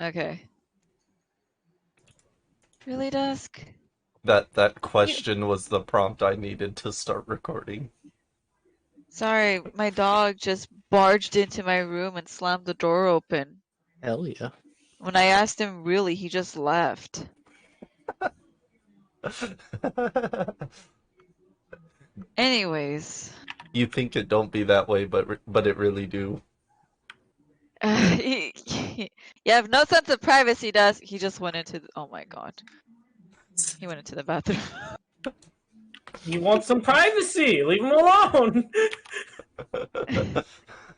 Okay. Really, Dusk? That question was the prompt I needed to start recording. Sorry, my dog just barged into my room and slammed the door open. Hell yeah. When I asked him really, he just left. Anyways, You think it don't be that way, but it really do. you have no sense of privacy, Dusk. He just went into the, oh my god. He went into the bathroom. You want some privacy? Leave him alone.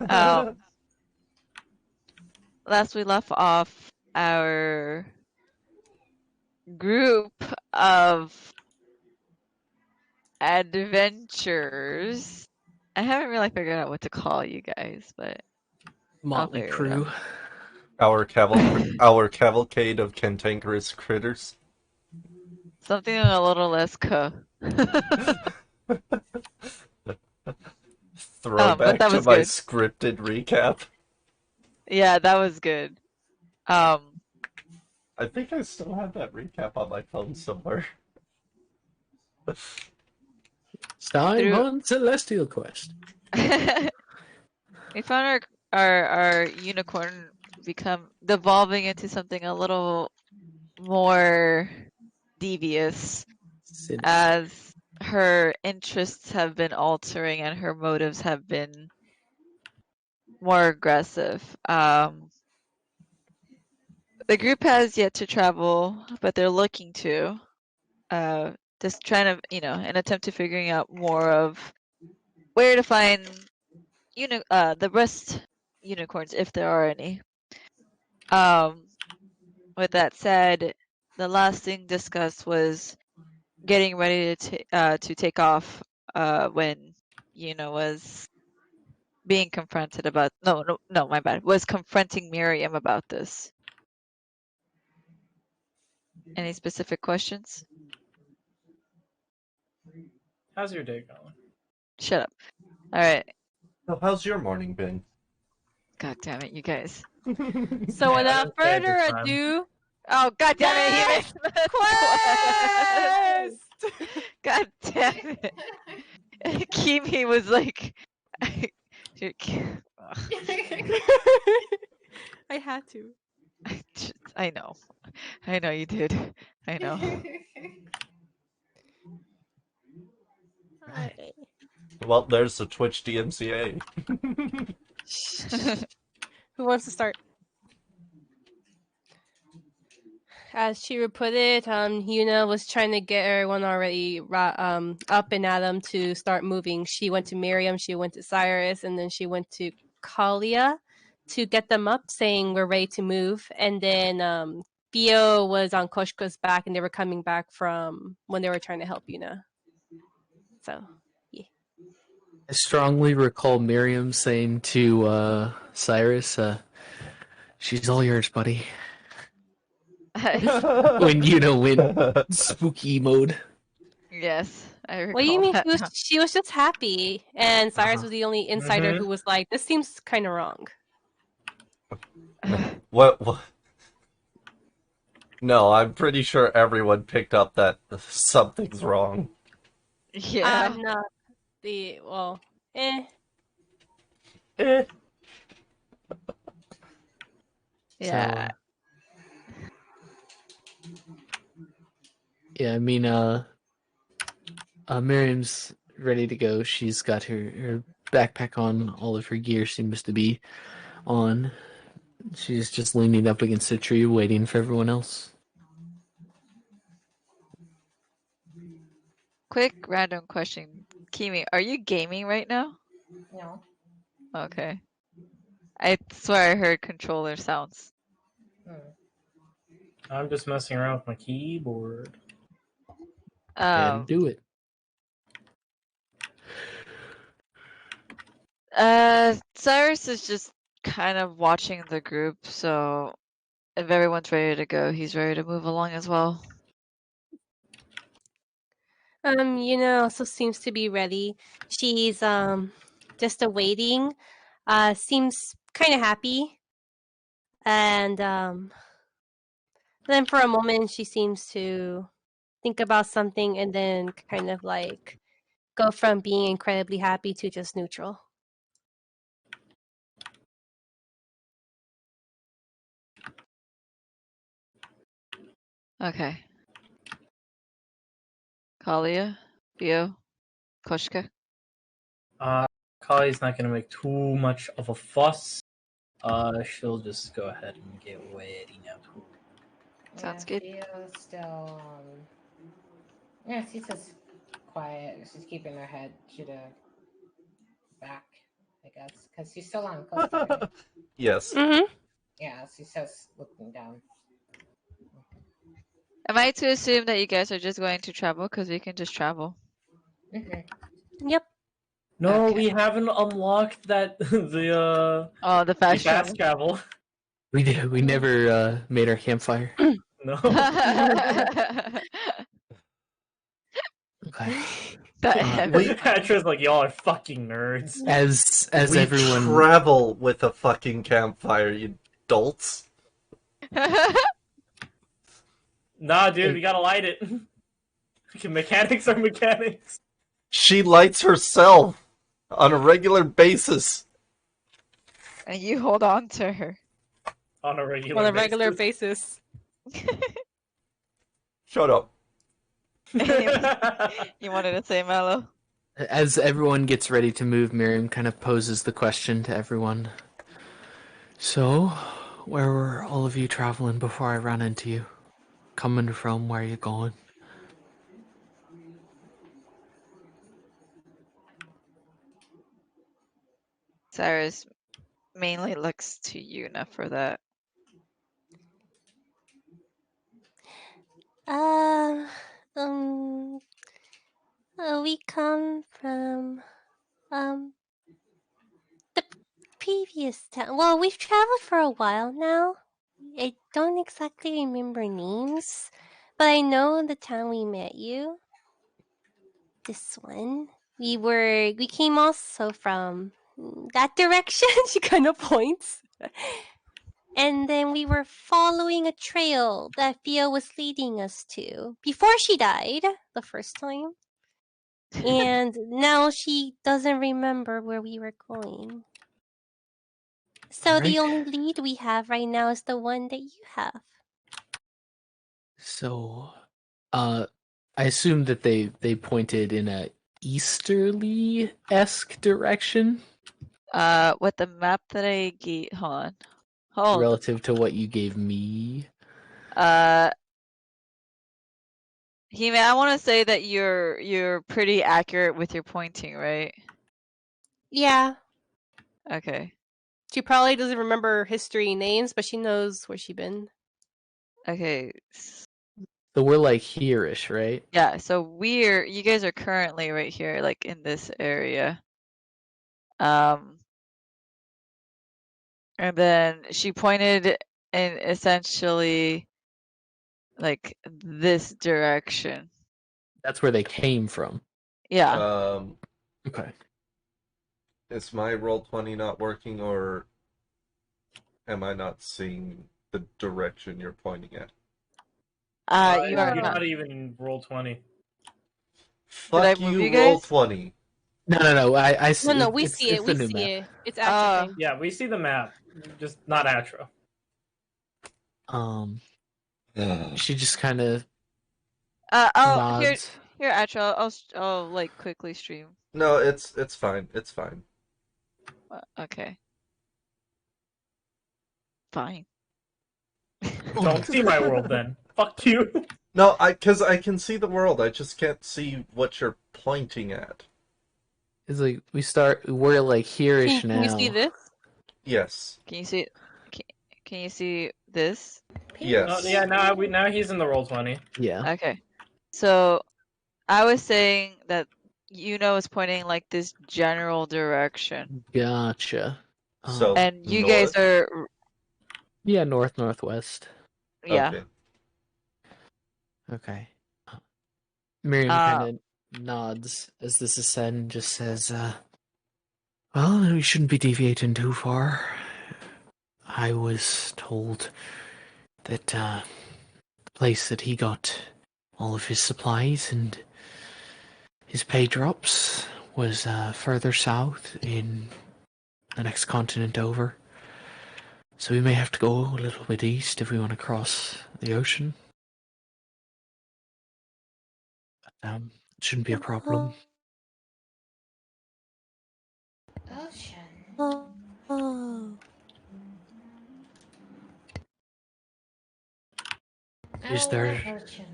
Um, last we left off our group of adventures. I haven't really figured out what to call you guys, but Motley figure it Crew. Our cavalcade of cantankerous critters. something a little less but Throwback that to was my good. scripted recap. Yeah, that was good. I think I still have that recap on my phone somewhere. Time on Celestial Quest. We found our unicorn devolving into something a little more devious as her interests have been altering and her motives have been more aggressive. The group has yet to travel, but they're looking to. Just trying to, an attempt to figuring out more of where to find the rest unicorns, if there are any. With that said, the last thing discussed was getting ready to take off when Yuna was being confronted about no, my bad, was confronting Miriam about this. Any specific questions? How's your day going? Shut up. All right. So how's your morning been? God damn it, you guys. So without further ado, oh god damn it, he missed the quest! God damn it. Kimi was like I had to. I know. I know you did. I know. Alright. Well, there's the Twitch DMCA. Who wants to start? As Shira put it, Yuna was trying to get everyone already up and at them to start moving. She went to Miriam, she went to Cyrus, and then she went to Kalia to get them up, saying we're ready to move. And then Theo was on Koshko's back, and they were coming back from when they were trying to help Yuna. So, yeah. I strongly recall Miriam saying to Cyrus, she's all yours, buddy. When Yuna went spooky mode. Yes, I recall. What do you mean? That. She was just happy, and Cyrus was the only insider who was like, "This seems kind of wrong." What? No, I'm pretty sure everyone picked up that something's wrong. Yeah. I'm not the well. Yeah. So, yeah, I mean, Miriam's ready to go. She's got her backpack on. All of her gear seems to be on. She's just leaning up against a tree, waiting for everyone else. Quick random question. Kimi, are you gaming right now? No. Okay. I swear I heard controller sounds. I'm just messing around with my keyboard. And do it. Cyrus is just kind of watching the group, so if everyone's ready to go, he's ready to move along as well. Yuna also seems to be ready. She's just awaiting. Seems kind of happy And then for a moment, she seems to think about something and then kind of like go from being incredibly happy to just neutral. Okay. Kalia, Theo, Koshka. Kali's not gonna make too much of a fuss. She'll just go ahead and get ready now. Sounds good. Theo's still, yeah, she's just quiet. She's keeping her head to the back, I guess, because she's still on coaster, right? Yes. Mm-hmm. Yeah, she's just looking down. Am I to assume that you guys are just going to travel? Because we can just travel. Yep. No, Okay. we haven't unlocked that the Oh, the fast fast travel. travel. We did. We never made our campfire. No. Okay. Patra's like, y'all are fucking nerds. As we everyone travel with a fucking campfire, you dolts. Nah, dude, we gotta light it. Mechanics are mechanics. She lights herself on a regular basis. And you hold on to her. On a regular On a regular basis. Shut up. You wanted to say Mellow? As everyone gets ready to move, Miriam kind of poses the question to everyone. So, where were all of you traveling before I ran into you? Coming from? Where are you going? Cyrus mainly looks to Yuna for that. We come from the previous town. Well, we've traveled for a while now. I don't exactly remember names, but I know the town we met you. This one. We came also from that direction. She kind of points. And then we were following a trail that Fia was leading us to before she died the first time. And now she doesn't remember where we were going. So the Alright. only lead we have right now is the one that you have. So, I assume that they pointed in a easterly-esque direction With the map that I gave, hold on. relative to what you gave me. He-Man, I want to say that you're pretty accurate with your pointing, right? Yeah. Okay. She probably doesn't remember history names, but she knows where she's been. Okay. So we're like here-ish, right? Yeah, so you guys are currently right here, like in this area. And then she pointed in essentially like this direction. That's where they came from. Yeah. Okay. Is my Roll20 not working, or am I not seeing the direction you're pointing at? You are You're not. not even in Roll20. Fuck move you, you guys? Roll20. No. I see. No, we see it. It's We the new see map. it. It's actually. Yeah, we see the map, just not Atro. She just kind of Here, nods. Atro, I'll like quickly stream. No, it's fine. It's fine. Okay. Fine. Don't see my world then. Fuck you. No, because I can see the world. I just can't see what you're pointing at. It's like we're like here-ish now. Can you see this? Yes. Can you see? Can you see this? Yes. Yeah, now he's in the Roll20. Yeah. Okay. So, I was saying that is pointing like this general direction, Gotcha. So and you guys north? are Yeah, northwest. yeah. Okay. Okay. Miriam kind of nods as this is said and just says, well, we shouldn't be deviating too far. I was told that the place that he got all of his supplies and his pay drops was further south in the next continent over. So we may have to go a little bit east if we want to cross the ocean. But, it shouldn't be a problem. Ocean. Oh. Is I there- love ocean.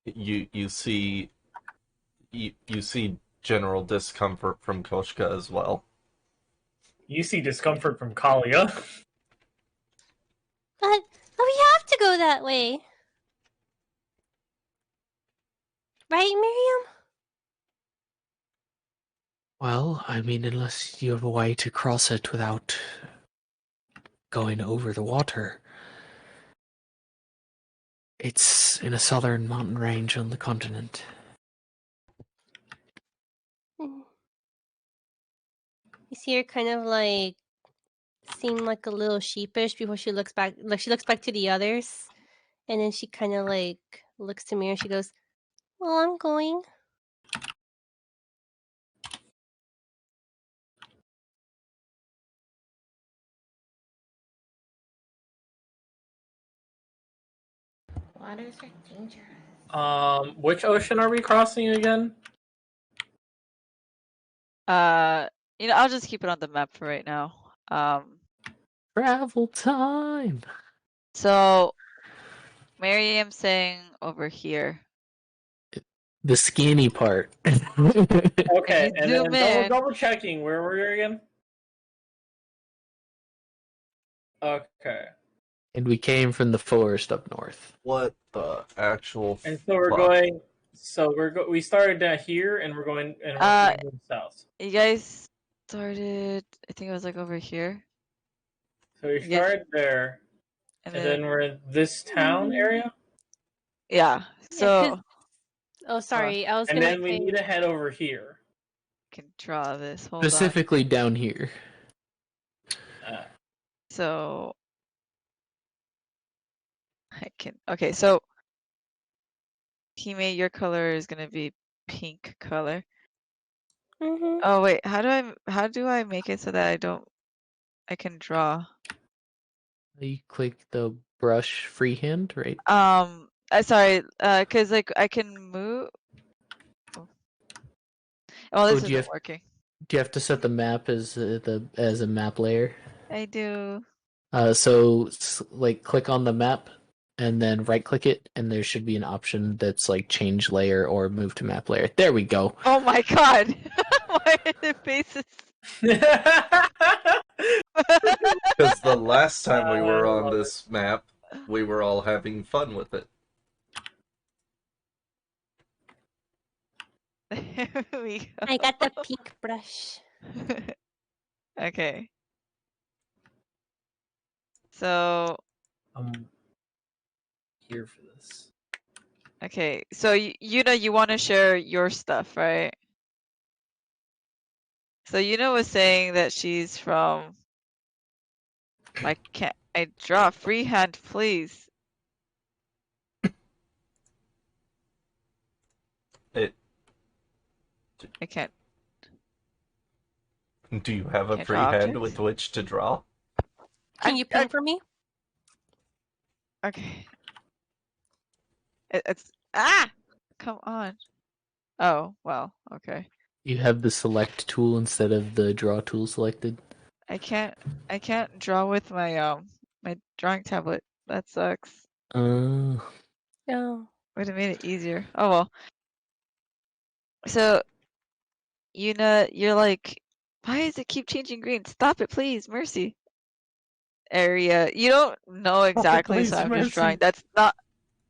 You see you see general discomfort from Koshka as well. You see discomfort from Kalia. But we have to go that way. Right, Miriam? Well, I mean, unless you have a way to cross it without going over the water. It's in a southern mountain range on the continent. You see her kind of like seem like a little sheepish before she looks back. Like she looks back to the others, and then she kind of like looks to me and she goes, "Well, I'm going." Waters are dangerous. Which ocean are we crossing again? I'll just keep it on the map for right now. Travel time! So Miriam's saying over here. The skinny part. Okay, you and zoom then in- double checking. Where were you again? Okay. And we came from the forest up north. What the actual? And so we're fuck? going. So we started down here, and we're going going south. You guys started, I think it was like over here. So we Yes. started there, And and then we're in this town area, yeah. So 'cause- Oh, sorry. I was and gonna then we say. need to head over here. I can draw this. Hold on. Specifically down here. So I can. Okay, so Hime, your color is gonna be pink color. Mhm. Oh wait, how do I make it so that I can draw? You click the brush freehand, right? Sorry, cause like I can move. Oh, this do you isn't have- working. Do you have to set the map as a map layer? I do. So like click on the map and then right click it, and there should be an option that's like change layer or move to map layer. There we go. Oh my god! Why are the faces? Because the last time we were I on love this map, we were all having fun with it. There we go. I got the pink brush. Okay. So, I'm here for this. okay. So you want to share your stuff, right? So was saying that she's from. I can't. I draw freehand, please. I can't. Do you have a Can't free draw hand objects? with which to draw? Can you pin for me? Okay. It's come on. Oh well. Okay. You have the select tool instead of the draw tool selected. I can't draw with my my drawing tablet. That sucks. No. Would have made it easier. Oh well. So, you're like, why does it keep changing green? Stop it, please, mercy. Area. You don't know exactly, so please, I'm mercy. just drawing. That's not.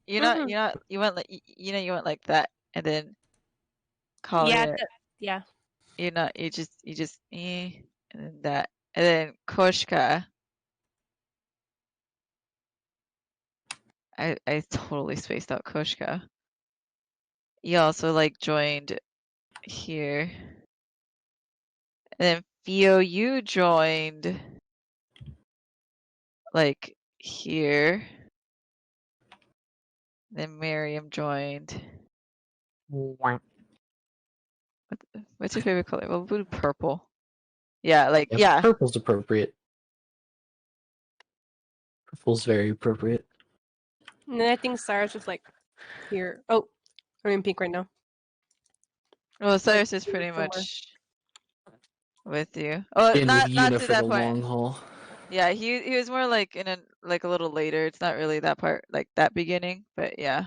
You Mhm. went like you went like that, and then call Yeah. it. Yeah. You just and then that, and then Koshka. I totally spaced out Koshka. You also like joined here. And then Theo, you joined like here. Then Miriam joined. What's your favorite color? Well, blue, purple. Yeah, like Yep, yeah. Purple's appropriate. Purple's very appropriate. And then I think Cyrus was like here. Oh, I'm in pink right now. Well, Cyrus is here pretty somewhere. much with you. Oh, In with not Yuna to for the that point. long haul. Yeah, he was more like in a like a little later. It's not really that part, like that beginning, but yeah.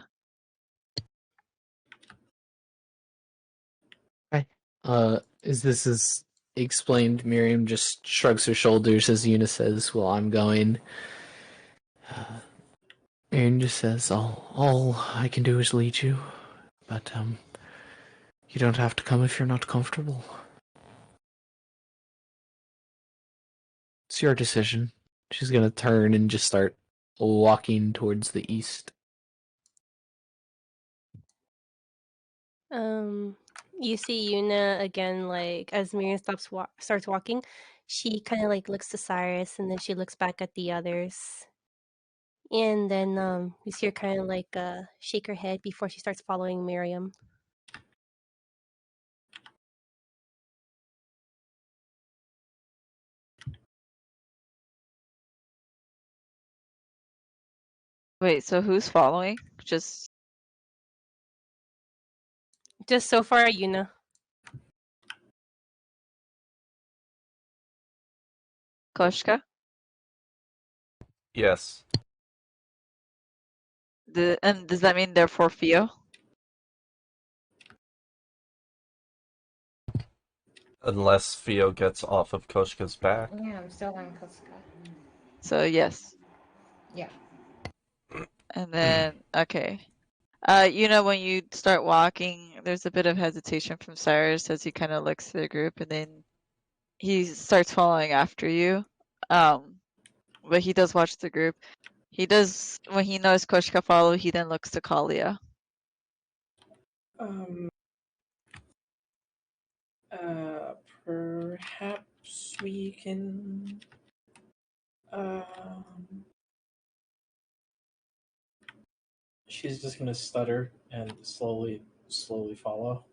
As this is explained, Miriam just shrugs her shoulders as Yuna says, "Well, I'm going." Miriam just says, "All I can do is lead you, but you don't have to come if you're not comfortable. It's your decision." She's gonna turn and just start walking towards the east. You see Yuna again, like as Miriam starts walking, she kind of like looks to Cyrus and then she looks back at the others. And then you see her kind of like shake her head before she starts following Miriam. Wait, so who's following? Just So far, Yuna. Koshka? Yes. And does that mean therefore Fio? Unless Fio gets off of Koshka's back. Yeah, I'm still on Koska. So yes. Yeah. And then okay. When you start walking, there's a bit of hesitation from Cyrus as he kind of looks to the group, and then he starts following after you. But he does watch the group. He does when he knows Koshka follow. He then looks to Kalia. Perhaps we can. She's just gonna stutter and slowly follow.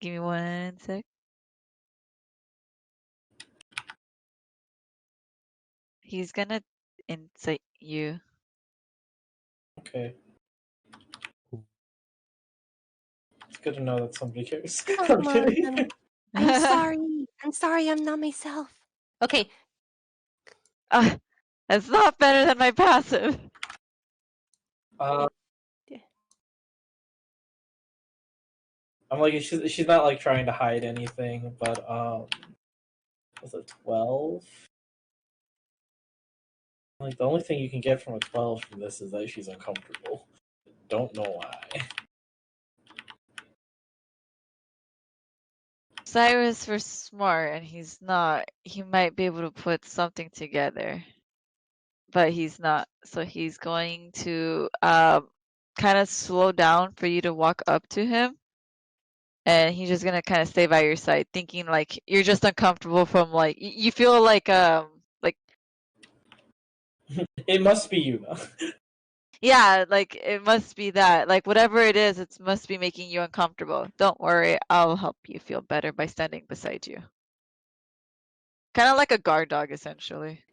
Give me 1 sec. He's gonna incite you. Okay. It's good to know that somebody cares. Come I'm on, kidding. I'm sorry. I'm sorry. I'm not myself. Okay. That's not better than my passive. I'm like she's not like trying to hide anything, but was it 12? Like the only thing you can get from a 12 from this is that she's uncomfortable. Don't know why. Cyrus was smart, and he's not. He might be able to put something together, but he's not. So he's going to kind of slow down for you to walk up to him, and he's just gonna kind of stay by your side, thinking like you're just uncomfortable from like you feel like It must be Yuna. yeah, like it must be that. Like whatever it is, it must be making you uncomfortable. Don't worry, I'll help you feel better by standing beside you. Kind of like a guard dog, essentially.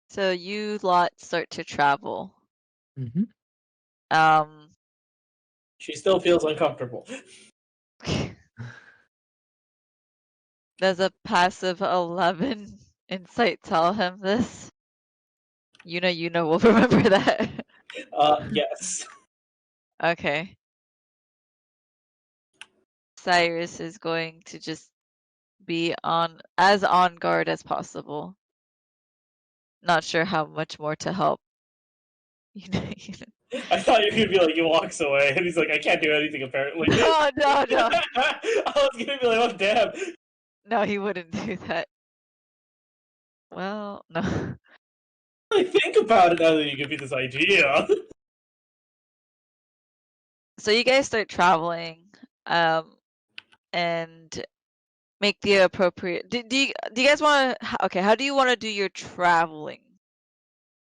So you lot start to travel. Mm-hmm. She still feels uncomfortable. Does a passive 11 insight tell him this? Yuna will remember that. Yes. Okay. Cyrus is going to just be as on guard as possible. Not sure how much more to help. I thought you were gonna be like, he walks away, and he's like, I can't do anything apparently. No. I was gonna be like, oh damn. No, he wouldn't do that. Well, no. I think about it now that you give me this idea. So you guys start traveling, and make the appropriate. Do you guys want to? Okay, how do you want to do your traveling?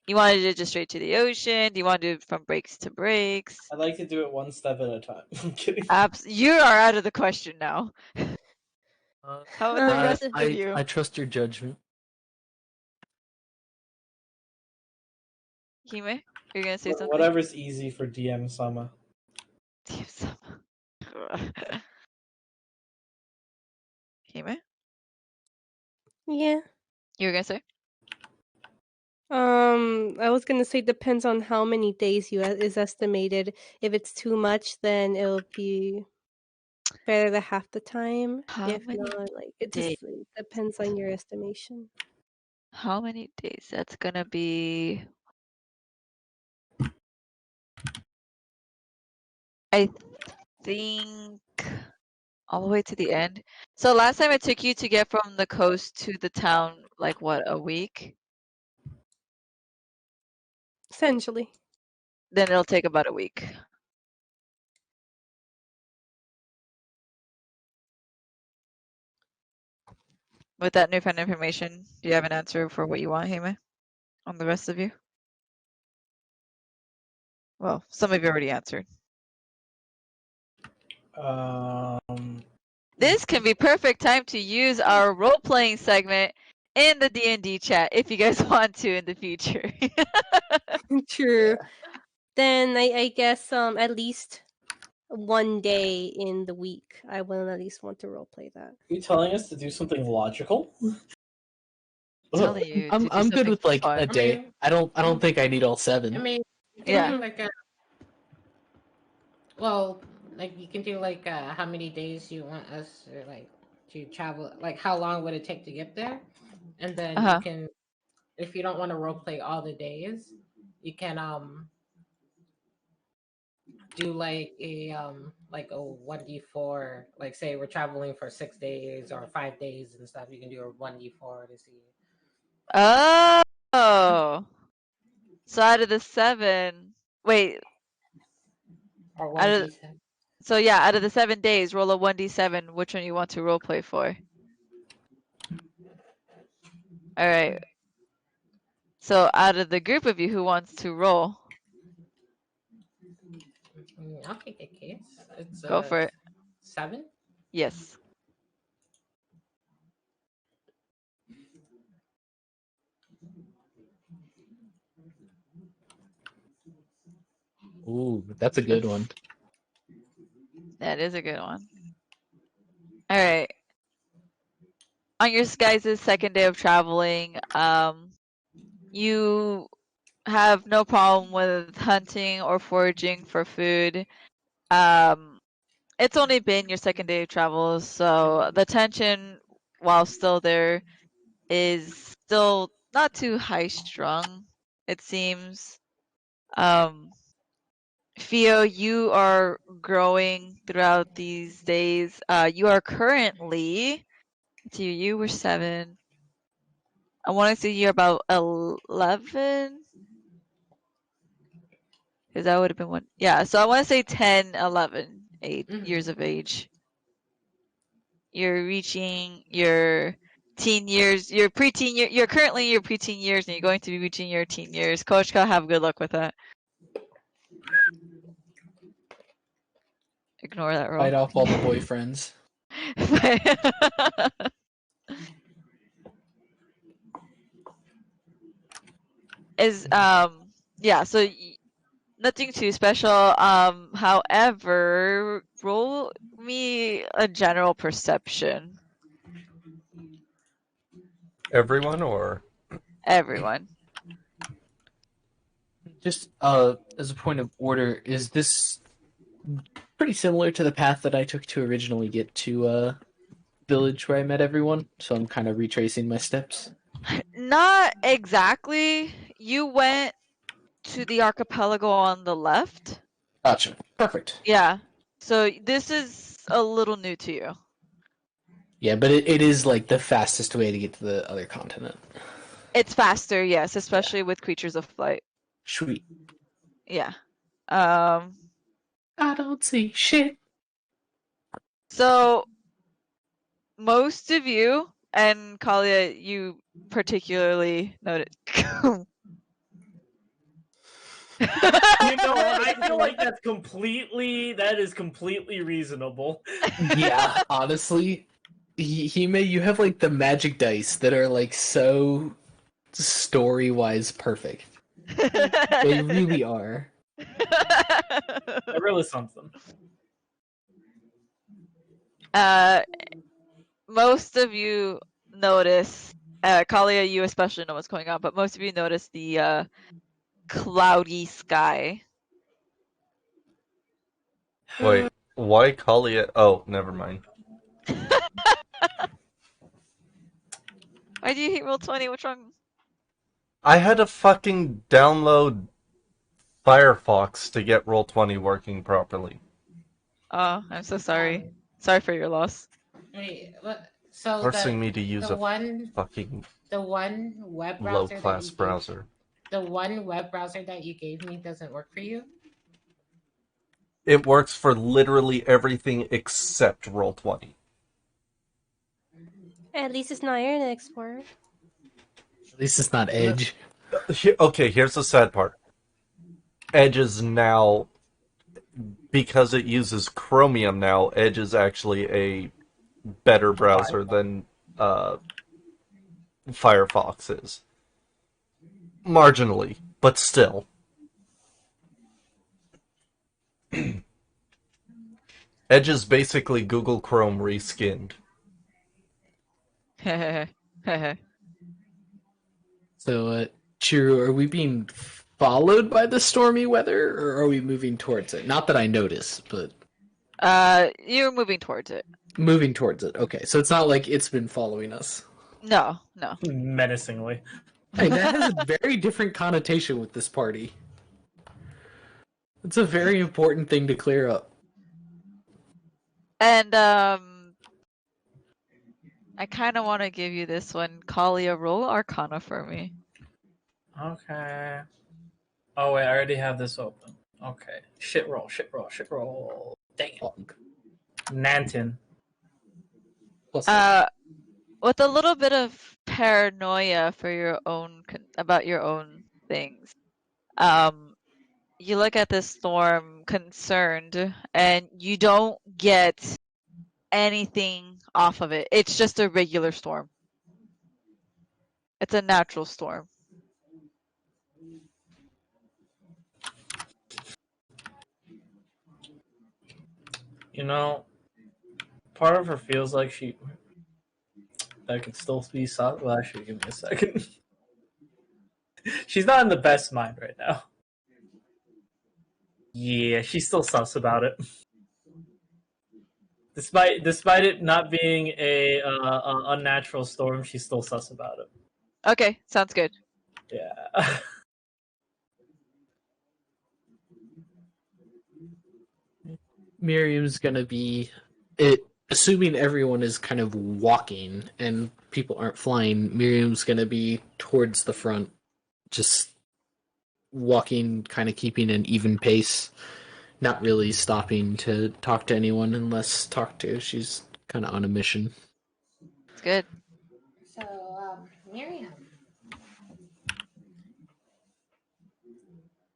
You want to do it just straight to the ocean? Do you want to do it from breaks to breaks? I like to do it one step at a time. I'm kidding. You are out of the question now. Uh, How about the rest of I you? trust your judgment. Hime, you're gonna say something? Whatever's easy for DM Sama. Team Sama. Hime, Yeah. you were gonna say? I was gonna say depends on how many days is estimated. If it's too much, then it'll be better to half the time. How If many not, like it days? just depends on your estimation. How many days? That's gonna be. I think all the way to the end. So last time it took you to get from the coast to the town, like what, a week? Essentially. Then it'll take about a week. With that newfound information, do you have an answer for what you want, Hime? On the rest of you? Well, some of you already answered. This can be perfect time to use our role-playing segment in the D&D chat if you guys want to in the future. True. Then I guess at least one day in the week I will at least want to roleplay that. You telling us to do something logical? Telling you to I'm do good something with like fun. a day. mean- I don't think I need all 7. I mean, you can Yeah. do like a. Well, like you can do like how many days you want us or like to travel. Like how long would it take to get there, and then Uh-huh. you can, if you don't want to roleplay all the days, you can do like a 1d4. Like say we're traveling for 6 days or 5 days and stuff. You can do a 1d4 to see. Oh. So out of the 7, wait. Or Out of 1d7. So yeah, out of the 7 days, roll a 1d7. Which one you want to roleplay for? All right. So out of the group of you, who wants to roll? I'll take a case. It's Go for it. 7. Yes. Ooh, that's a good one. That is a good one. All right. On your guys' second day of traveling, you have no problem with hunting or foraging for food. It's only been your second day of travel, so the tension, while still there, is still not too high strung, it seems. Theo, you are growing throughout these days. You are currently, you were 7. I want to say you're about 11. Because that would have been one. Yeah, so I want to say 10, 11 years of age. You're reaching your teen years, your preteen year. You're currently in your preteen years, and you're going to be reaching your teen years. Coach, have good luck with that. Ignore that roll. Fight off all the boyfriends. Yeah, so nothing too special. However, roll me a general perception. Everyone or Everyone. Just as a point of order, is this pretty similar to the path that I took to originally get to village where I met everyone? So I'm kind of retracing my steps. Not exactly. You went to the archipelago on the left. Gotcha. Perfect. Yeah. So this is a little new to you. Yeah, but it is like the fastest way to get to the other continent. It's faster, yes, especially with creatures of flight. Sweet. Yeah. I don't see shit. So most of you, and Kalia, you particularly noted. You know, I feel like that is completely reasonable. Yeah, honestly, Hime, you have like the magic dice that are like so story-wise perfect. They really are. They're really something. Most of you notice, Kalia, you especially know what's going on, but most of you notice the cloudy sky. Wait, why Kalia? Oh, never mind. Why do you hate Roll20? What's wrong? I had to fucking download Firefox to get Roll20 working properly. Oh, I'm so sorry. Sorry for your loss. Wait, what? So Forcing me to use the a one fucking web browser low-class browser. The one web browser that you gave me doesn't work for you? It works for literally everything except Roll20. At least it's not Internet Explorer. At least it's not Edge. Okay, here's the sad part. Edge is now, because it uses Chromium now, Edge is actually a better browser than Firefox is. Marginally, but still. Edge is basically Google Chrome reskinned. So, Chiru, are we being followed by the stormy weather, or are we moving towards it? Not that I notice, but you're moving towards it. moving towards it. Okay, so it's not like it's been following us. No. Menacingly. Hey, that has a very different connotation with this party. It's a very important thing to clear up. And I kind of want to give you this one. Kalia, roll Arcana for me. Okay. Oh wait, I already have this open. Okay. Shit roll. Dang it. Fog. Nanton. Plus With a little bit of paranoia for your own about your own things. You look at this storm concerned, and you don't get anything off of it. It's just a regular storm. It's a natural storm. You know, part of her feels like that could still be sus. Well, actually, give me a second. She's not in the best mind right now. Yeah, she's still sus about it. Despite it not being a unnatural storm, she's still sus about it. Okay, sounds good. Yeah. Miriam's gonna be assuming everyone is kind of walking and people aren't flying. Miriam's gonna be towards the front, just walking, kind of keeping an even pace, not really stopping to talk to anyone unless talked to. She's kind of on a mission. It's good. So, Miriam.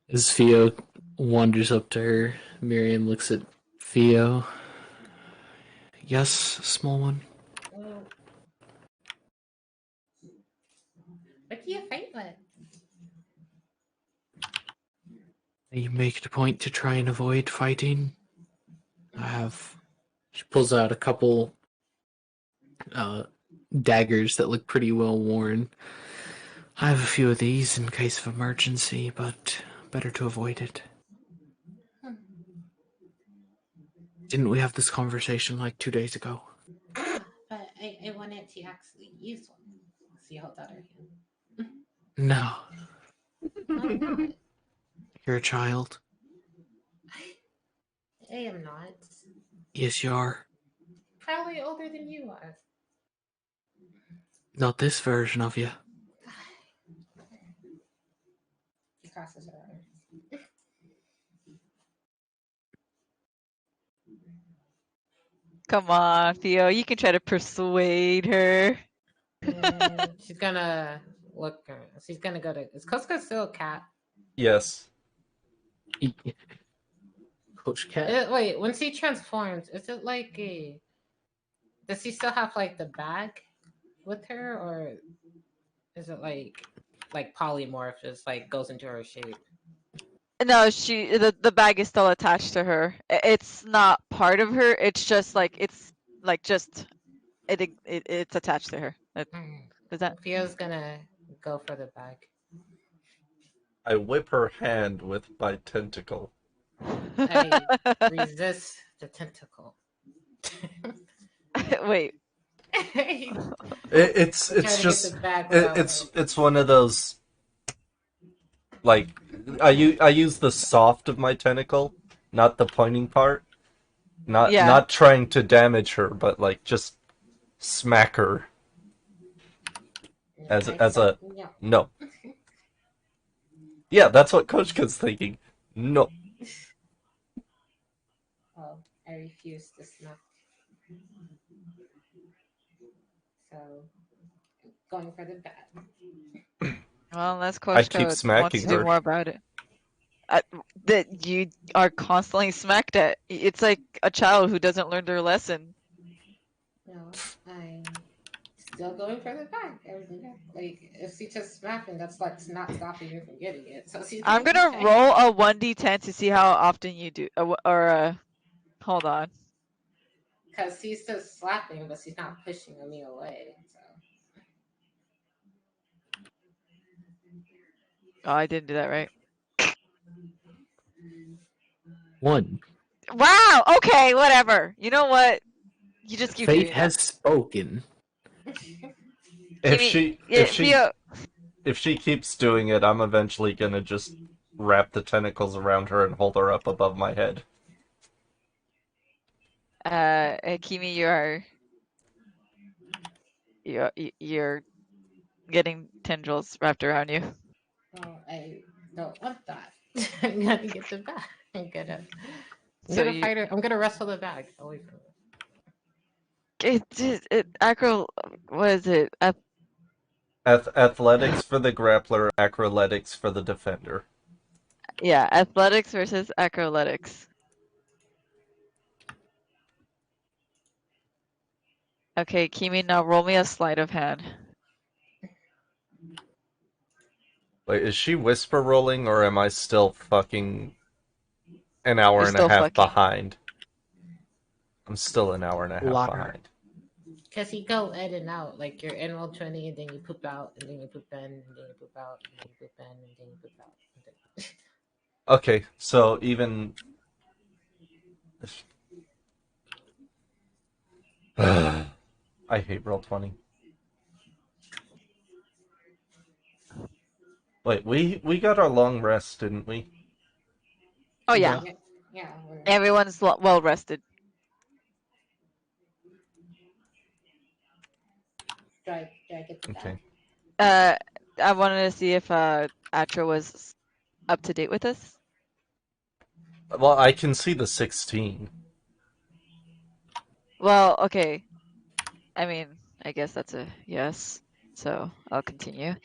As Theo wanders up to her, Miriam looks at Theo. Yes, small one. Well, what do you fight with? You make it a point to try and avoid fighting. I have. She pulls out a couple daggers that look pretty well worn. I have a few of these in case of emergency, but better to avoid it. Didn't we have this conversation like 2 days ago? Yeah, but I wanted to actually use one. So you hold out her hand. No, Why not? you're a child. I am not. Yes, you are. Probably older than you are. Not this version of you. He crosses her arm. Come on, Theo. You can try to persuade her. She's gonna look. She's gonna go to. Is Koska still a cat? Yes. Coach Cat. Wait, when she transforms, is it like a? Does she still have like the bag with her, or is it like polymorph? Just like goes into her shape. No, the bag is still attached to her. It's not part of her. It's just like it's attached to her. Does that? Theo's gonna go for the bag. I whip her hand with my tentacle. I resist the tentacle. Wait. It's just it's one of those, like, I use the soft of my tentacle, not the pointing part. Not trying to damage her, but like just smack her as a no. Yeah, that's what Kochka's thinking. No. Oh, I refuse to smack. So, going for the bag. Well, unless I keep Koshka wants smacking to do her. more about it. That you are constantly smacked at. It's like a child who doesn't learn their lesson. No, I'm still going for the bag. Like, if she just smacking, that's like not stopping her from getting it. So she's I'm gonna roll a 1d10 to see how often you do. Hold on. Because she's just slapping, but she's not pushing me away. So. Oh, I didn't do that right. 1. Wow. Okay. Whatever. You know what? You just keep Fate doing has spoken. If she keeps doing it, I'm eventually gonna just wrap the tentacles around her and hold her up above my head. Kimi, you're getting tendrils wrapped around you. Oh, I don't want that. I'm gonna get the bag. I'm gonna fight her. I'm gonna wrestle the bag away from her. Acro, what is it? Athletics for the grappler, acroletics for the defender. Yeah, athletics versus acroletics. Okay, Kimi, now roll me a sleight of hand. Wait, is she whisper rolling, or am I still fucking an hour You're and a still half fucking. behind? I'm still an hour and a half Locker. behind. Because you go in and out. Like you're in roll 20, and then you poop out, and then you poop in, and then you poop out, and then you poop in, and then you poop out. Okay, so even... I hate Roll20. Wait, we got our long rest, didn't we? Oh yeah. Yeah. Everyone's well rested. Do I get the Okay. bag? I wanted to see if Atra was up to date with us. Well, I can see the 16. Well, okay. I mean, I guess that's a yes. So I'll continue.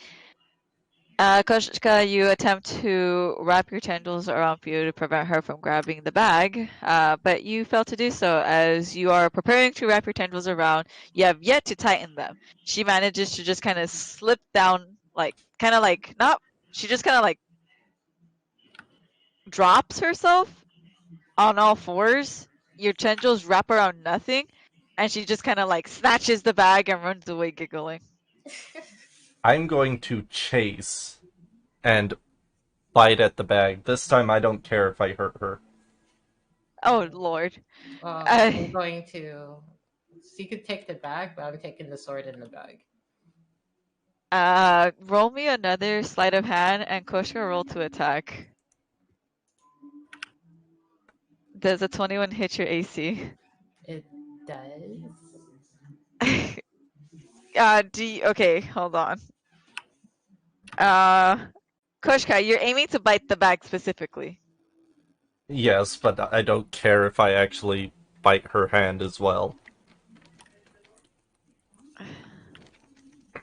Koshka, you attempt to wrap your tendrils around Fio to prevent her from grabbing the bag, but you fail to do so. As you are preparing to wrap your tendrils around, you have yet to tighten them. She manages to just kind of slip down, she just kind of like drops herself on all fours. Your tendrils wrap around nothing, and she just kind of like snatches the bag and runs away giggling. I'm going to chase and bite at the bag. This time I don't care if I hurt her. Oh, Lord. Well, I'm going to... So you could take the bag, but I'm taking the sword in the bag. Roll me another sleight of hand, and Koshka roll to attack. Does a 21 hit your AC? It does. Okay, hold on. Koshka, you're aiming to bite the bag specifically. Yes, but I don't care if I actually bite her hand as well.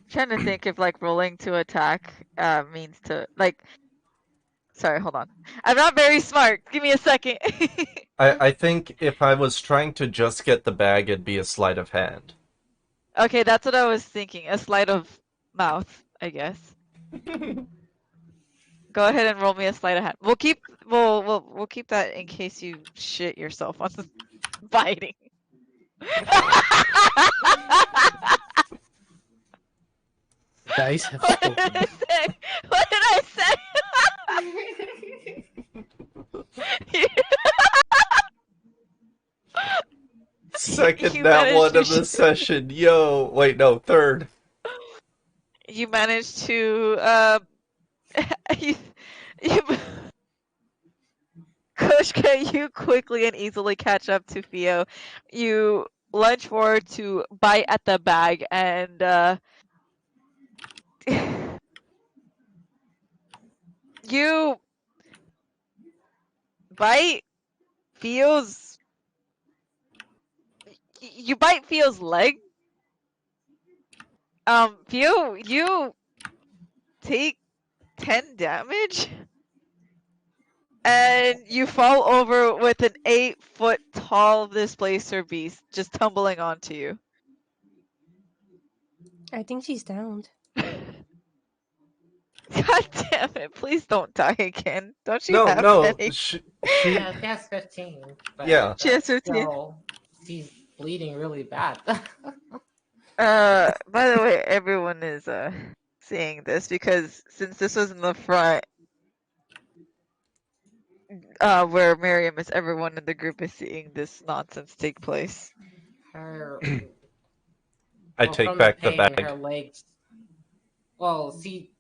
Trying to think if like rolling to attack means to like. Sorry, hold on. I'm not very smart. Give me a second. I think if I was trying to just get the bag, it'd be a sleight of hand. Okay, that's what I was thinking. A sleight of mouth, I guess. Go ahead and roll me a sleight of hand. We'll keep that in case you shit yourself on biting. Dice have What did spoken. I say? What did I say? Second You that managed one to of the session. Yo, wait, no, third. You managed to you, Koshka, you quickly and easily catch up to Theo. You lunge forward to bite at the bag and you bite Theo's you bite Theo's leg. Theo, you take 10 damage and you fall over with an 8-foot tall displacer beast just tumbling onto you. I think she's downed. God damn it, please don't die again. Don't you No, have no, any? she Yeah, she has 15. But Yeah. She has 15. still, she's bleeding really bad. By the way, everyone is seeing this because since this was in the front, where Miriam is, everyone in the group is seeing this nonsense take place. Her, I well, take from back the the pain, bag. her legs. Well, she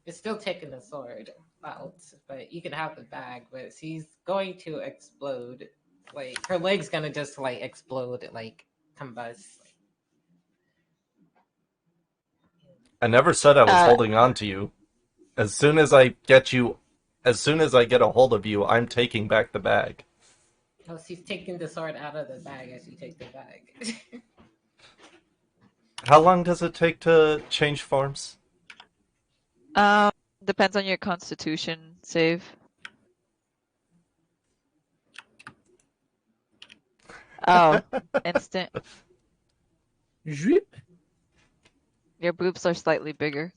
is still taking the sword out, but you can have the bag. But she's going to explode. Like her leg's gonna just like explode, like combust. I never said I was Uh, holding on to you. As soon as I get a hold of you, I'm taking back the bag. Oh, she's taking the sword out of the bag as you take the bag. How long does it take to change forms? Depends on your constitution save. Oh, instant. Zhup. Your boobs are slightly bigger.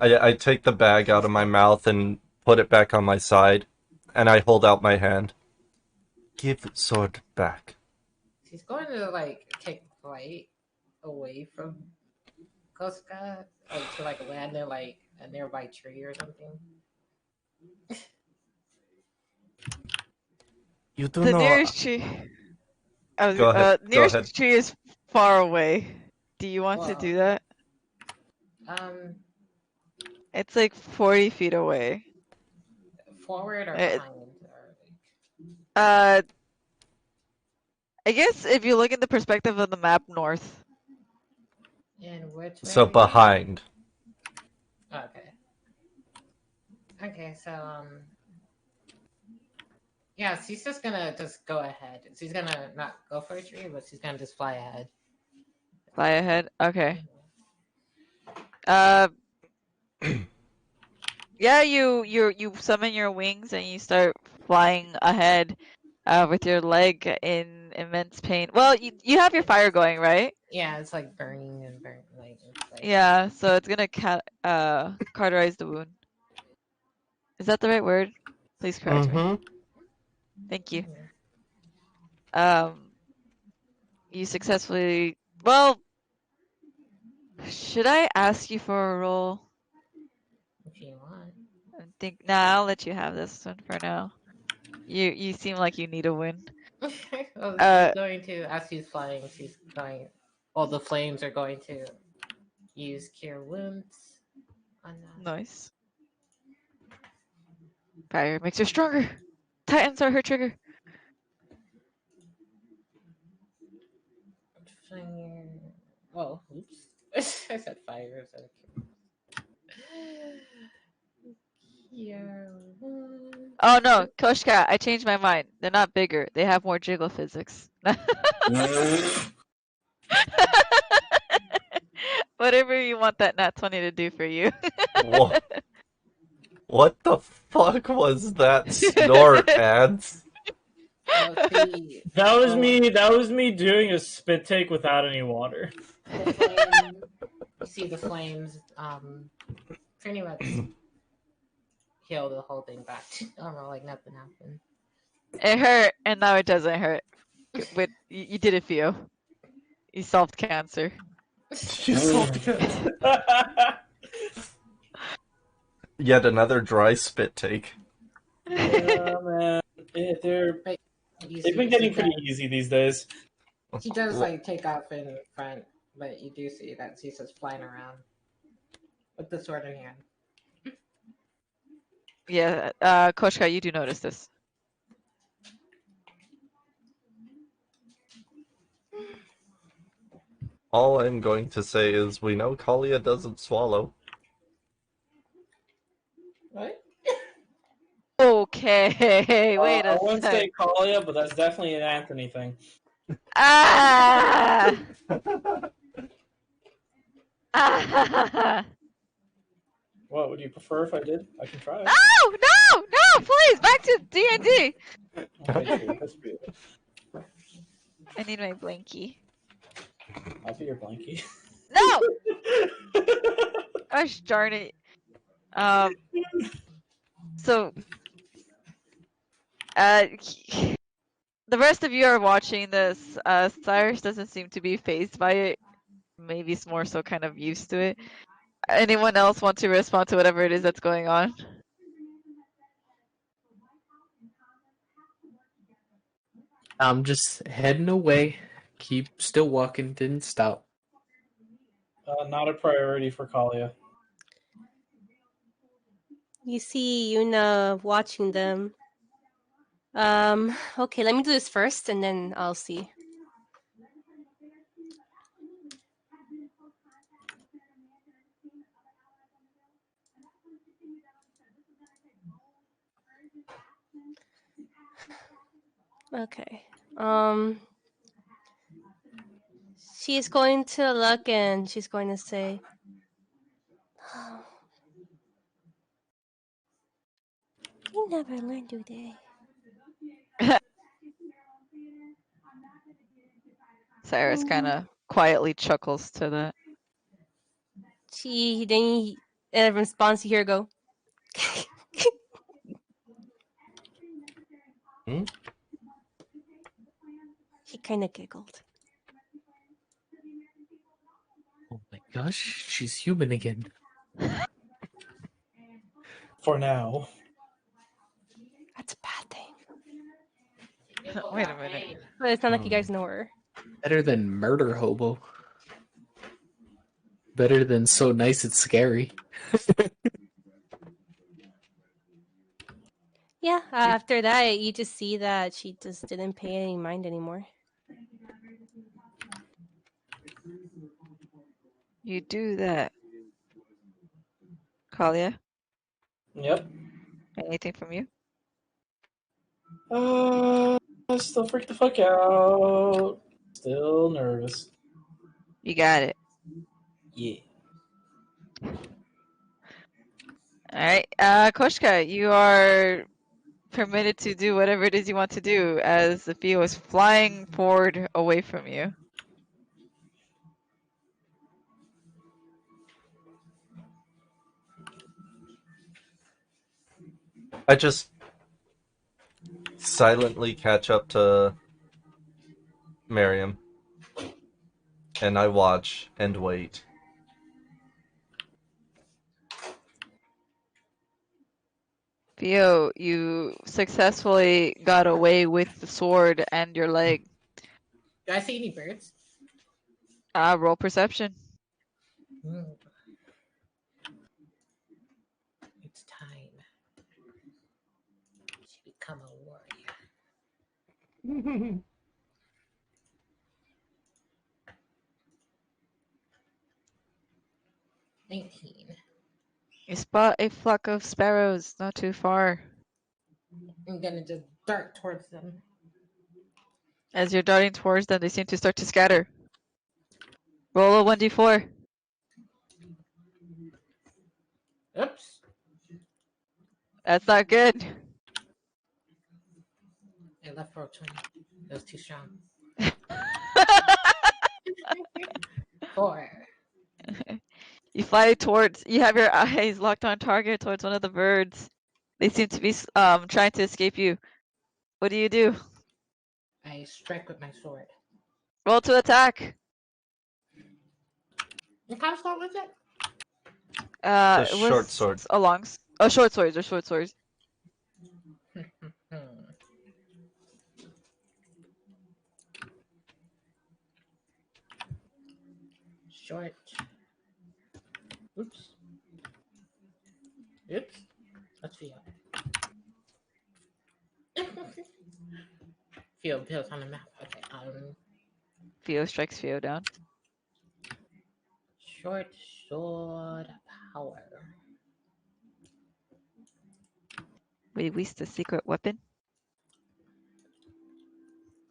I take the bag out of my mouth and put it back on my side, and I hold out my hand. Give sword back. She's going to like take flight away from Koska, like to like land in like a nearby tree or something. You do The know. nearest tree. Go ahead. Nearest tree is far away. Do you want to Well, do that? Um, It's like 40 feet away. forward or Uh, behind? Or Uh, I guess if you look at the perspective of the map, north. in which way? So behind. Okay. Okay, so yeah, she's just gonna just go ahead. She's gonna not go for a tree, but she's gonna just fly ahead. Fly ahead. Okay. Uh, yeah, you summon your wings and you start flying ahead, with your leg in immense pain. Well, you have your fire going, right? Yeah, it's like burning and burn like it's like Yeah, so it's gonna cauterize the wound. Is that the right word? Please correct me. Mm-hmm. Thank you. You successfully. Well, should I ask you for a roll? if you want. Nah, I'll let you have this one for now. You seem like you need a win. Well, Uh, she's going to, as she's flying, she's going. All the flames are going to use cure wounds on that. Nice. Fire makes her stronger. Titans are her trigger. Fire. Oh, oops. I said fire. So yeah. Oh no, Koshka, I changed my mind. They're not bigger. They have more jiggle physics. Whatever you want that nat 20 to do for you. What the fuck was that snort, Ads? That was me doing a spit take without any water. The flame, you see the flames pretty much heal the whole thing back to normal, like nothing happened. It hurt, and now it doesn't hurt. But you did it, Theo. You solved cancer. You solved cancer. Yet another dry spit take. Yeah, man. They've been getting pretty easy these days. She does like take off in front, but you do see that she's just flying around with the sword in hand. Yeah, Koshka, you do notice this. All I'm going to say is we know Kalia doesn't swallow. What? Okay, wait a I wouldn't say sec. Kalia, but that's definitely an Anthony thing. Ah! Ah! What would you prefer if I did? I can try. No, please, back to D&D. That's true. I need my blankie. I'll be your blankie. No! Gosh darn it. So, the rest of you are watching this. Cyrus doesn't seem to be fazed by it. Maybe he's more so kind of used to it. Anyone else want to respond to whatever it is that's going on? I'm just heading away. Keep still walking. Didn't stop. Not a priority for Kalia. You see Yuna watching them. Okay, let me do this first and then I'll see. Okay. She's going to look and she's going to say, "You never learn, do they?" Cyrus kind of quietly chuckles to that. In response, you hear her go. He kind of giggled. Oh my gosh, she's human again. For now. That's a bad thing. Wait a minute. But it's not like you guys know her. Better than murder hobo. Better than so nice it's scary. Yeah, after that, you just see that she just didn't pay any mind anymore. You do that. Kalia? Yep. Anything from you? Still freak the fuck out. Still nervous. You got it. Yeah. Alright, Koshka, you are permitted to do whatever it is you want to do as the Theo is flying forward away from you. I just silently catch up to Miriam, and I watch and wait. Theo, you successfully got away with the sword and your leg. Do I see any birds? Roll perception. It's time to become a warrior. $19. You spot a flock of sparrows not too far. I'm gonna just dart towards them. As you're darting towards them, they seem to start to scatter. Roll a 1d4. Oops. That's not good. I left for a 20. It was too strong. 4. You fly towards. You have your eyes locked on target towards one of the birds. They seem to be trying to escape you. What do you do? I strike with my sword. Roll to attack. What kind of sword was it? The It was short sword. a long. Oh, short swords. Or short swords. Short. Oops. Oops. Let's feel. Feels on the map. Okay. Theo strikes Theo down. Short sword power. We waste the secret weapon.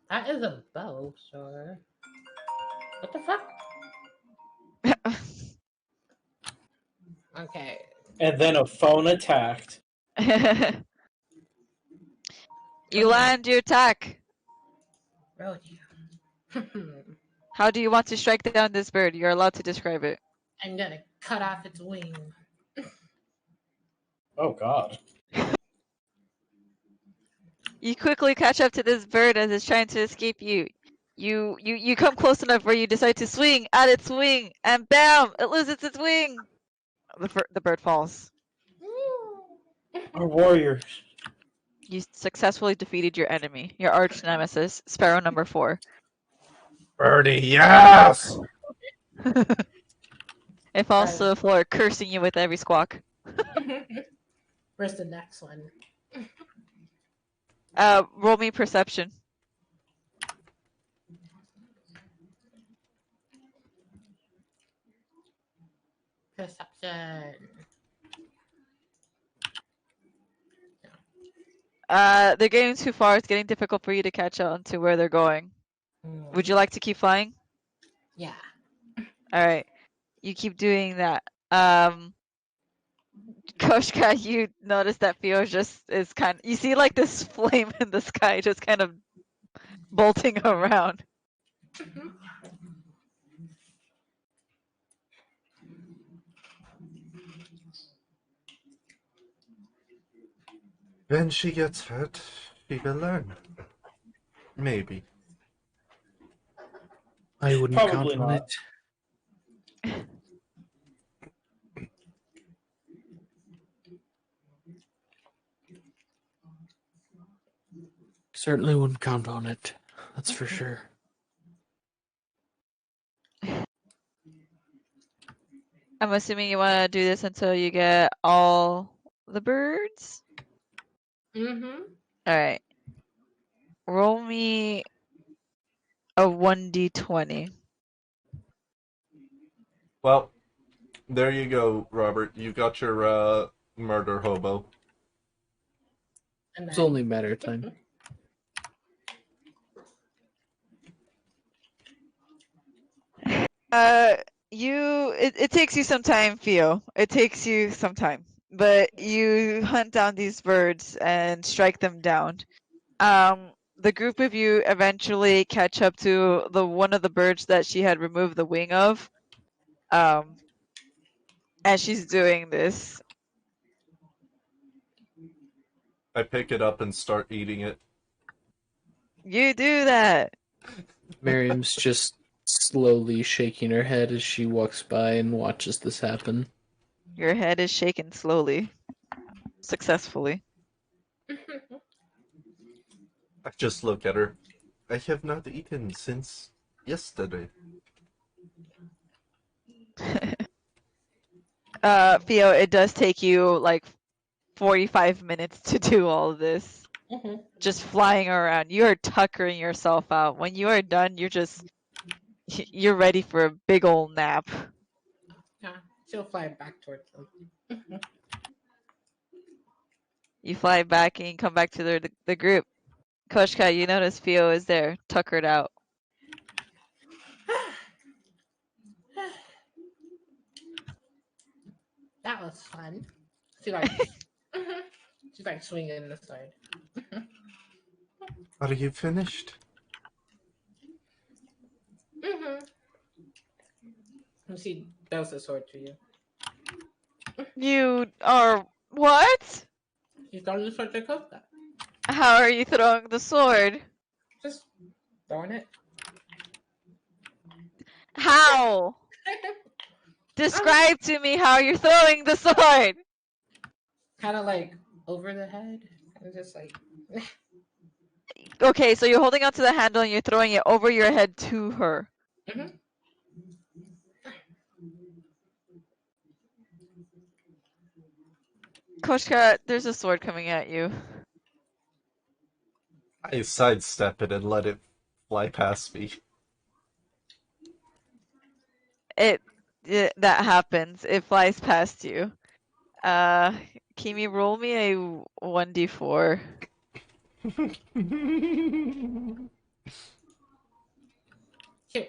That is a bow, sir. What the fuck? Okay. And then a phone attacked. You land your attack. Rodeo. How do you want to strike down this bird? You're allowed to describe it. I'm gonna cut off its wing. Oh god. You quickly catch up to this bird as it's trying to escape you. You come close enough where you decide to swing at its wing, and bam! It loses its wing. The bird falls. Our warriors. You successfully defeated your enemy, your arch nemesis, Sparrow number 4. Birdie, yes! It falls to the floor, cursing you with every squawk. Where's the next one? Roll me perception. Perception. They're getting too far. It's getting difficult for you to catch on to where they're going. Would you like to keep flying? Yeah. All right. You keep doing that. Koshka, you notice that Theo just is kind of... You see like this flame in the sky just kind of bolting around. When she gets hurt, she will learn. Maybe. I wouldn't Probably count on not. it. Certainly wouldn't count on it. That's for sure. I'm assuming you want to do this until you get all the birds? Mm-hmm. All right. Roll me a 1d20. Well, there you go, Robert. You got your murder hobo. It's only a matter of time. It takes you some time, Theo. It takes you some time. But you hunt down these birds and strike them down. The group of you eventually catch up to the one of the birds that she had removed the wing of. As she's doing this. I pick it up and start eating it. You do that. Miriam's just slowly shaking her head as she walks by and watches this happen. Your head is shaken slowly. Successfully. I just look at her. I have not eaten since yesterday. Theo, it does take you like 45 minutes to do all of this. just flying around. You are tuckering yourself out. When you are done, you're ready for a big old nap. Yeah, she'll fly back towards them. You fly back and you come back to the group. Koshka, you notice Fio is there, tuckered out. That was fun. She's like, she's like swinging the sword. Are you finished? She throws the sword to you. You are what? She's throwing the sword to Koshka. How are you throwing the sword? Just throwing it. How? Describe to me how you're throwing the sword. Kind of like over the head. And just like. Okay, so you're holding onto the handle and you're throwing it over your head to her. Koshka, there's a sword coming at you. I sidestep it and let it fly past me. That happens. It flies past you. Kimi, roll me a 1d4. Here.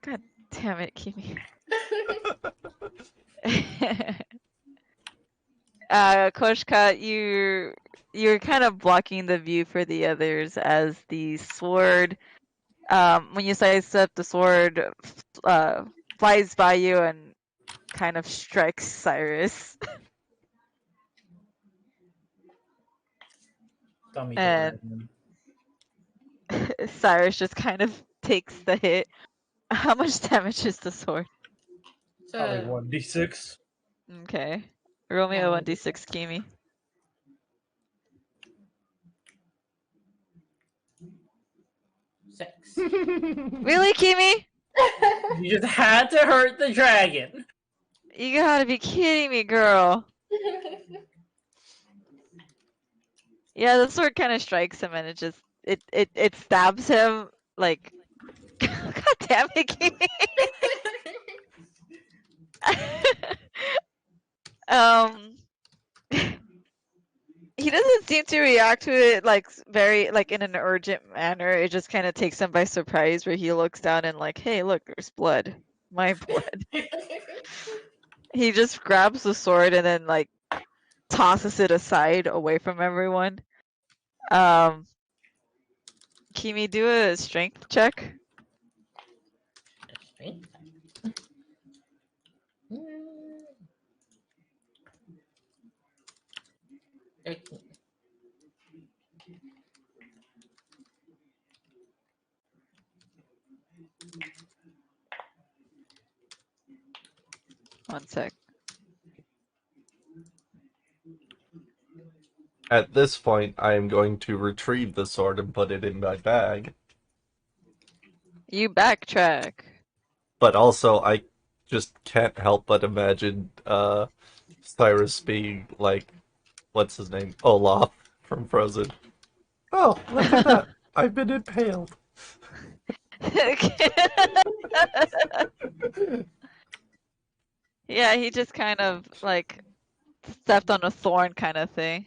God damn it, Kimi. Koshka, you're kind of blocking the view for the others as the sword, when you sidestep, the sword flies by you and kind of strikes Cyrus. And Cyrus just kind of takes the hit. How much damage is the sword? Probably 1d6. Okay. Roll me a 1d6, Kimi. 6. Really, Kimi? You just had to hurt the dragon. You gotta be kidding me, girl. Yeah, the sword kind of strikes him and it stabs him like God damn it, Kimi. He doesn't seem to react to it like very like in an urgent manner. It just kind of takes him by surprise where he looks down and like, hey, look, there's blood. My blood. He just grabs the sword and then like tosses it aside away from everyone. Kimi, do a strength check. Strength? 13. One sec. At this point, I am going to retrieve the sword and put it in my bag. You backtrack. But also, I just can't help but imagine Cyrus being like, what's his name? Olaf from Frozen. Oh, look at that! I've been impaled. Yeah, he just kind of like stepped on a thorn kind of thing.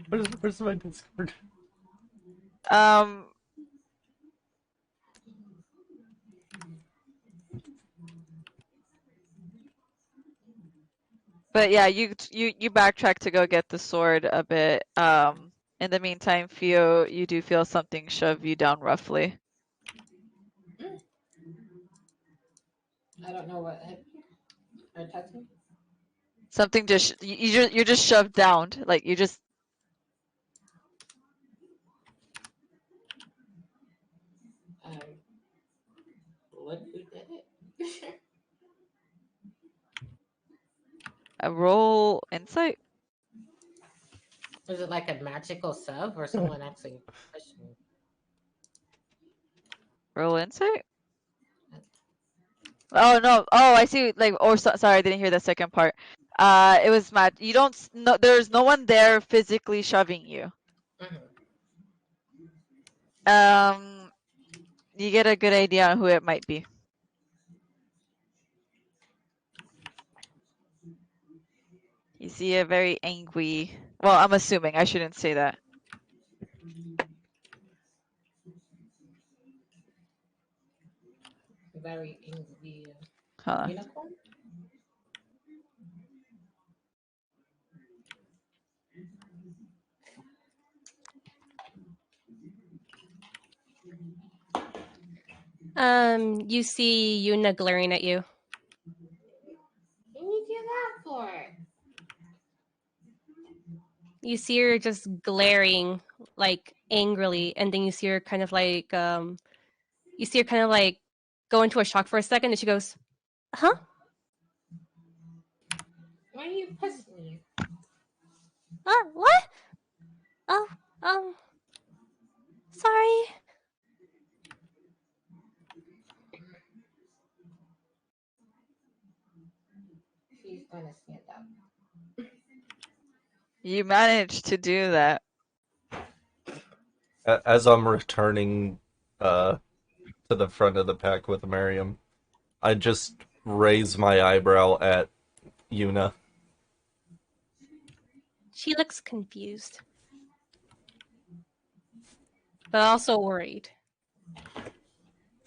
Where's my Discord? But yeah, you backtrack to go get the sword a bit. In the meantime, Fio, you do feel something shove you down roughly. I don't know what hit me or touched me. Something just you're just shoved down, like you just. What who did it? A roll insight. Was it like a magical sub or someone actually pushed me? Roll insight. Oh no! Oh, I see. Like, or sorry, I didn't hear the second part. It was Matt. You don't. No, there's no one there physically shoving you. You get a good idea on who it might be. You see a very angry. Well, I'm assuming. I shouldn't say that. Very angry Huh. unicorn. You see Yuna glaring at you. What do you do that for? You see her just glaring like angrily, and then you see her kind of like go into a shock for a second, and she goes, "Huh? Why are you pushing me? What? Oh, sorry." She's gonna stand up. You managed to do that. As I'm returning to the front of the pack with Miriam, I just raise my eyebrow at Yuna. She looks confused, but also worried.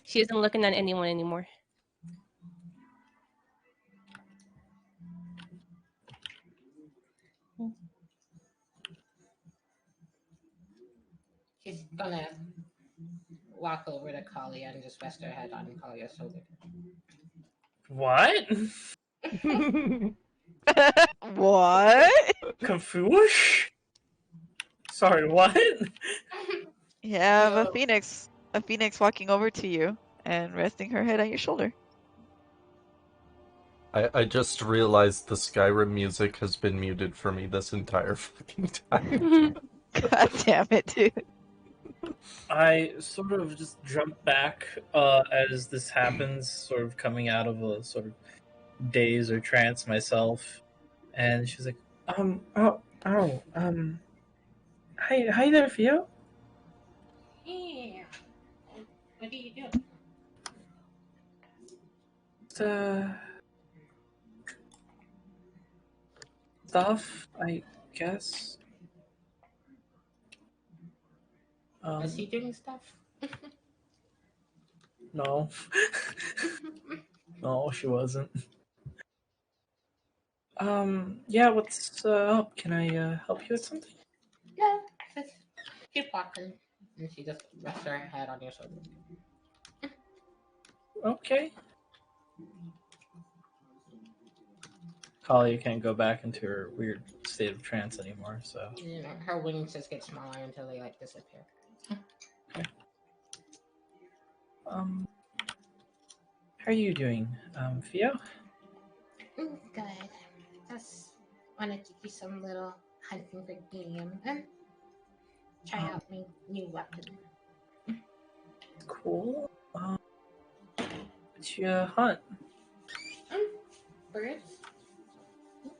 She isn't looking at anyone anymore. She's gonna walk over to Kalia and just rest her head on Kalia's shoulder. What? What? Confused? Sorry, what? You have No. a phoenix walking over to you and resting her head on your shoulder. I just realized the Skyrim music has been muted for me this entire fucking time. God damn it, dude. I sort of just jump back as this happens, sort of coming out of a sort of daze or trance myself, and she's like, hi there, Theo. Yeah. What do you do? Stuff, I guess. Was he doing stuff? No. No, she wasn't. Yeah, what's up? Can I help you with something? No, just keep walking. And she just rests her head on your shoulder. Okay. Kalia can't go back into her weird state of trance anymore, so. You know, her wings just get smaller until they like disappear. Okay. How are you doing, Theo? Good. Just wanted to do some little hunting for game and try out my new weapon. Cool. What you hunt? Birds?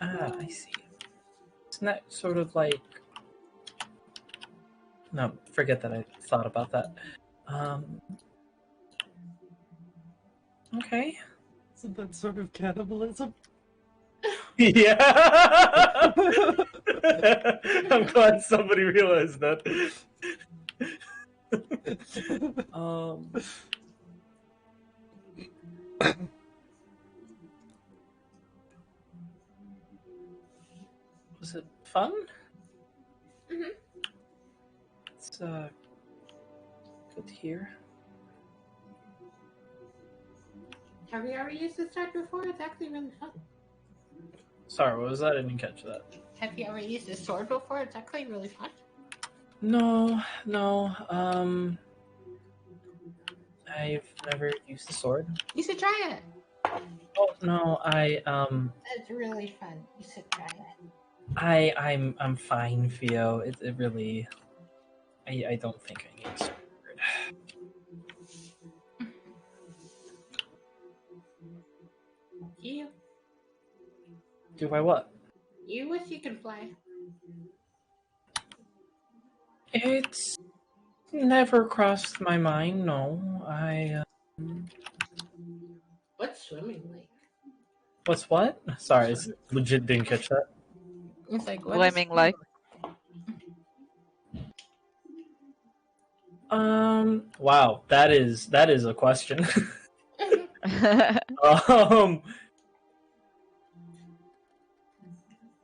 Ah, I see. Isn't that sort of like... No, forget that I thought about that. Okay. Isn't that sort of cannibalism? Yeah! I'm glad somebody realized that. Was it fun? Mm-hmm. It's good to hear. Have you ever used this sword before? It's actually really fun. Sorry, what was that? I didn't catch that. Have you ever used this sword before? It's actually really fun. No. I've never used a sword. You should try it. Oh no, It's really fun. You should try it. I'm fine, Theo. It really I don't think I need a sword. You. Do I what? You wish you could fly. It's never crossed my mind. No, What's swimming like? What's what? Sorry, I legit didn't catch that. It's like what Swimming like. Wow, that is a question.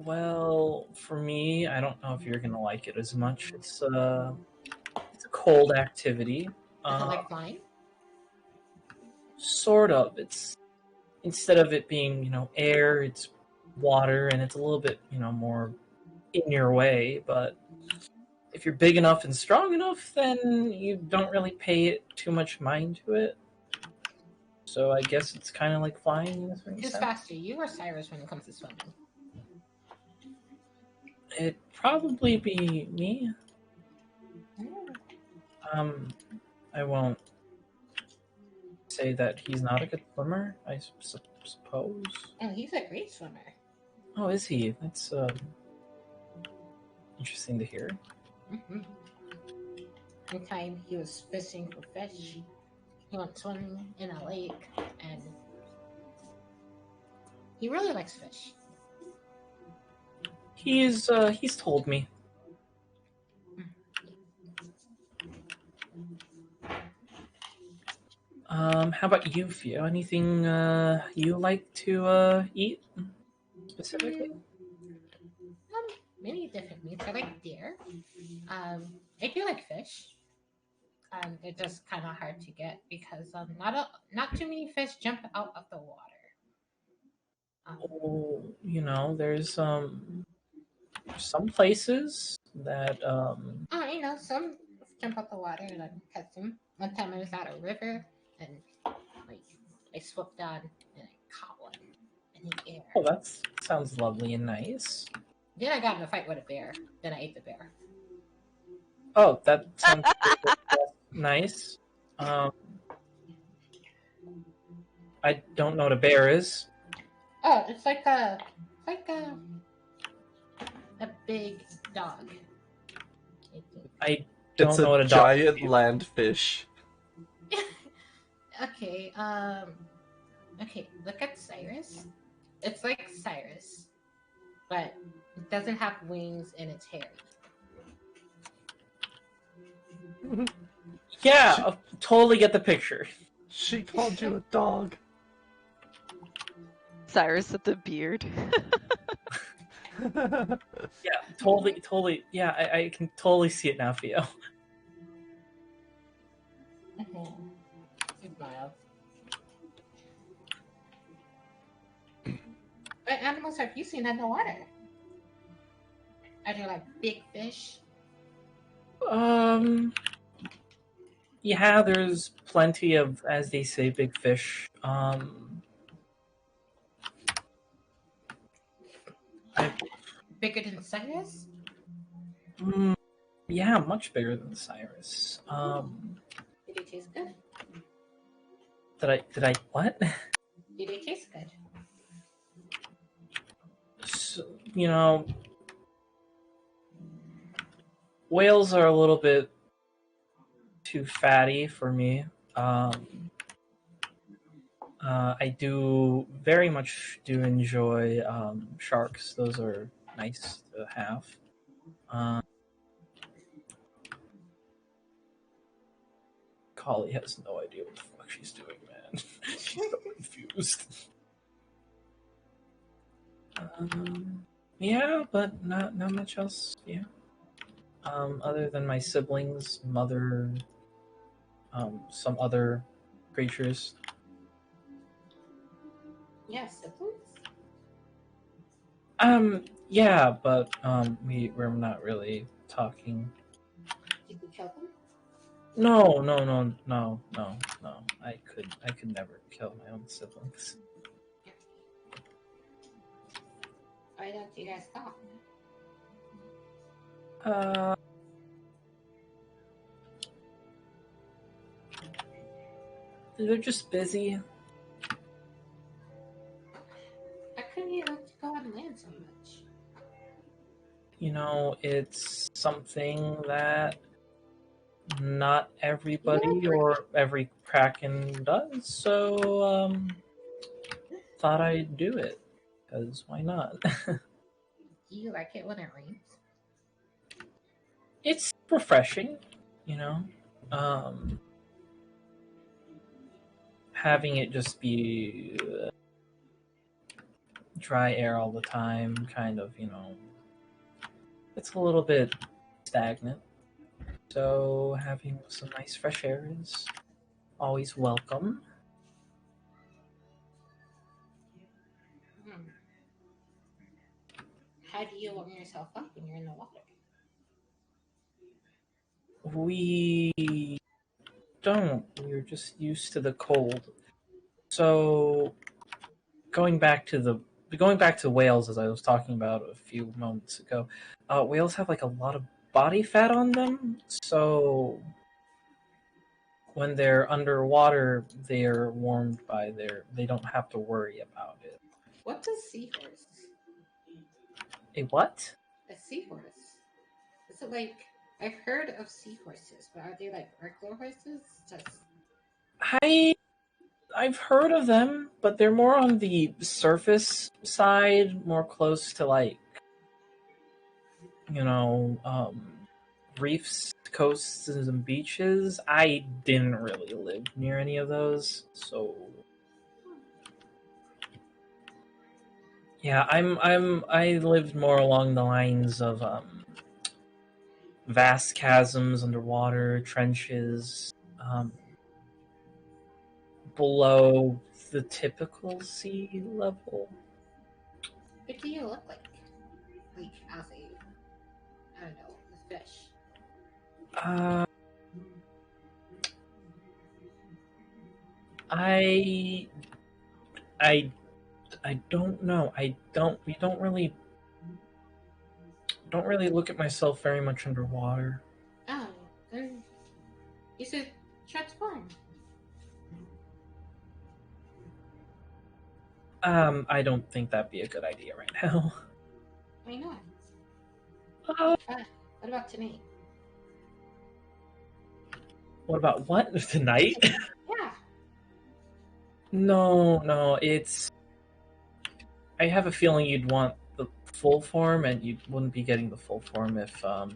Well, for me, I don't know if you're gonna like it as much. It's a cold activity. Is it like flying? Sort of. It's instead of it being air, it's water, and it's a little bit more in your way. But if you're big enough and strong enough, then you don't really pay it too much mind to it. So I guess it's kind of like flying. Who's faster, you or Cyrus, when it comes to swimming? It'd probably be me. I won't say that he's not a good swimmer, I suppose. Oh, he's a great swimmer. Oh, is he? That's interesting to hear. Mm-hmm. One time he was fishing for fish. He went swimming in a lake, and he really likes fish. He's told me. How about you, Fio? Anything you like to eat specifically? Many different meats. I like deer. I do like fish. They're just kind of hard to get because not too many fish jump out of the water. There's some places that some jump out the water and I catch them. One time I was at a river and I swooped down and I caught one in the air. Oh, that sounds lovely and nice. Then I got in a fight with a bear. Then I ate the bear. Oh, that sounds nice. I don't know what a bear is. Oh, it's like a big dog. I don't know what a dog is. It's a giant land fish. Okay, okay, look at Cyrus. It's like Cyrus, but it doesn't have wings and it's hairy. Yeah, I totally get the picture. She called you a dog. Cyrus with the beard. Yeah, totally. Yeah, I can totally see it now, Theo. What animals have you seen in the water? Are there like big fish? Yeah, there's plenty of, as they say, big fish. Bigger than Cyrus? Yeah, much bigger than Cyrus. Did they taste good? Did I what? Did they taste good? So, whales are a little bit too fatty for me. I do very much enjoy sharks. Those are nice to have. Kali has no idea what the fuck she's doing, man. She's so confused. Yeah, but not much else. Yeah. Other than my siblings, mother, some other creatures. Yeah, siblings? Yeah, but we're not really talking. Did you kill them? No. I could never kill my own siblings. Why don't you guys talk? They're just busy. it's something that not everybody or every Kraken does, so thought I'd do it, because why not? Do you like it when it rains? It's refreshing, having it just be dry air all the time, kind of, it's a little bit stagnant. So having some nice fresh air is always welcome. How do you warm yourself up when you're in the water? We don't. We're just used to the cold. So going back to whales, as I was talking about a few moments ago, whales have like a lot of body fat on them, so when they're underwater, they're warmed by they don't have to worry about it. What's a seahorse? A what? A seahorse. Is it like, I've heard of seahorses, but are they like regular horses? I've heard of them, but they're more on the surface side, more close to like, reefs, coasts, and beaches. I didn't really live near any of those, so yeah, I lived more along the lines of vast chasms underwater, trenches, below the typical sea level. What do you look like? Like, as a, I don't know, a fish. I don't know. We don't really look at myself very much underwater. Oh, then you should transform. I don't think that'd be a good idea right now. Why not? Uh, What about tonight? What about what? Tonight? Yeah. No, it's... I have a feeling you'd want the full form, and you wouldn't be getting the full form if I,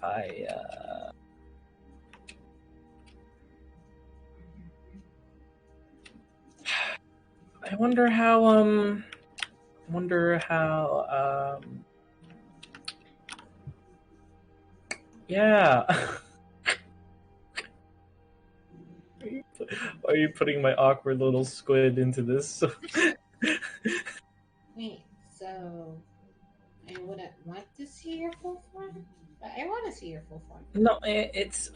I wonder how, yeah. Why are you putting my awkward little squid into this? Wait, so I wouldn't want to see your full form? But I want to see your full form. No, it's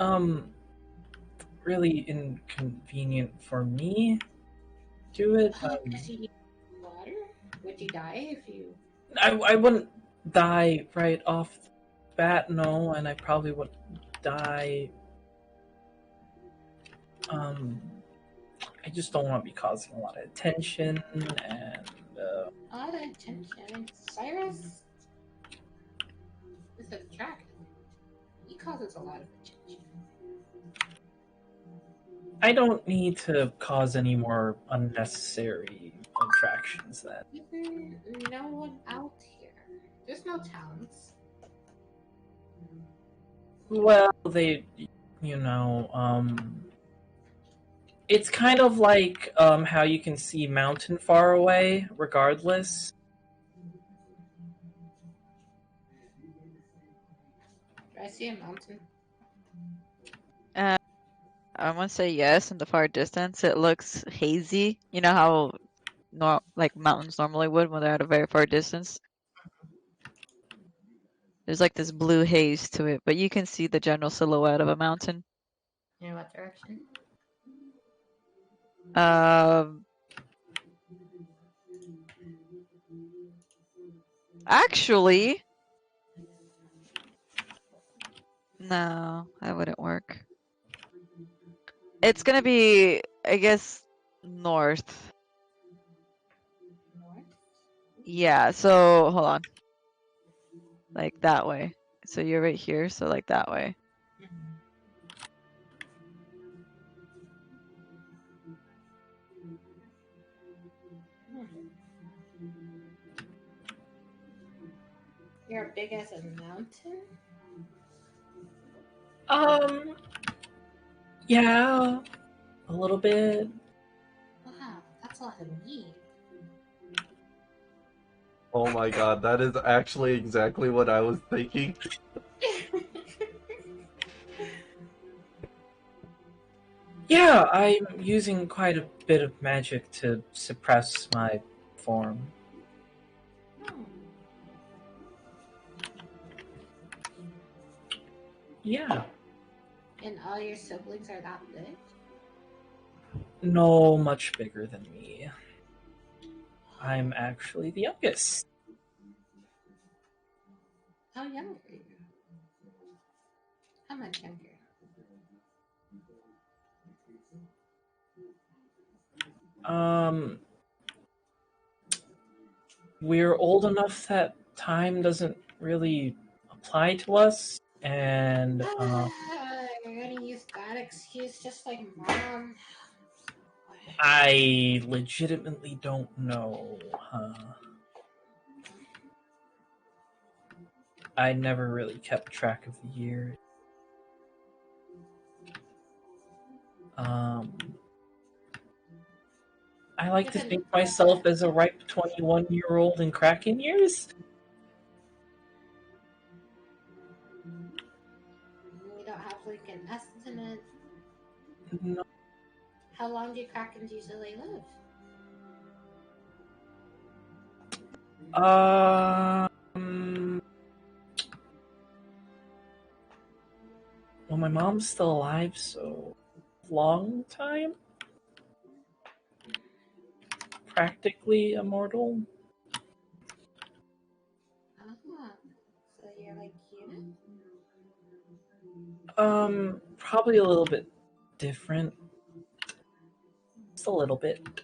really inconvenient for me to do it. If you water, would you die if you? I wouldn't die right off the bat, no, and I probably would die. I just don't want to be causing a lot of attention and. A lot of attention. Cyrus is a dragon. He causes a lot of attention. I don't need to cause any more unnecessary attractions then. There's no one out here. There's no towns. Well, it's kind of like how you can see mountain far away, regardless. Do I see a mountain? I want to say yes. In the far distance, it looks hazy. You know how like mountains normally would when they're at a very far distance. There's like this blue haze to it, but you can see the general silhouette of a mountain. In what direction? Actually, no, that wouldn't work. It's gonna be, I guess, north. North? Yeah, so hold on. like that way. So you're right here, so like that way. You're big as a mountain? Yeah, a little bit. Wow, that's a lot of meat. Oh my god, that is actually exactly what I was thinking. Yeah, I'm using quite a bit of magic to suppress my form. Yeah. And all your siblings are that big? No, much bigger than me. I'm actually the youngest. How young are you? How much younger? We're old enough that time doesn't really apply to us, and You're gonna use that excuse just like mom. I legitimately don't know. I never really kept track of the year. I like to think myself as a ripe 21-year-old in cracking years. We don't have like an estimate. No. How long do Krakens usually live? Well, my mom's still alive, so long time. Practically immortal. So you're like human? Probably a little bit different. Just a little bit.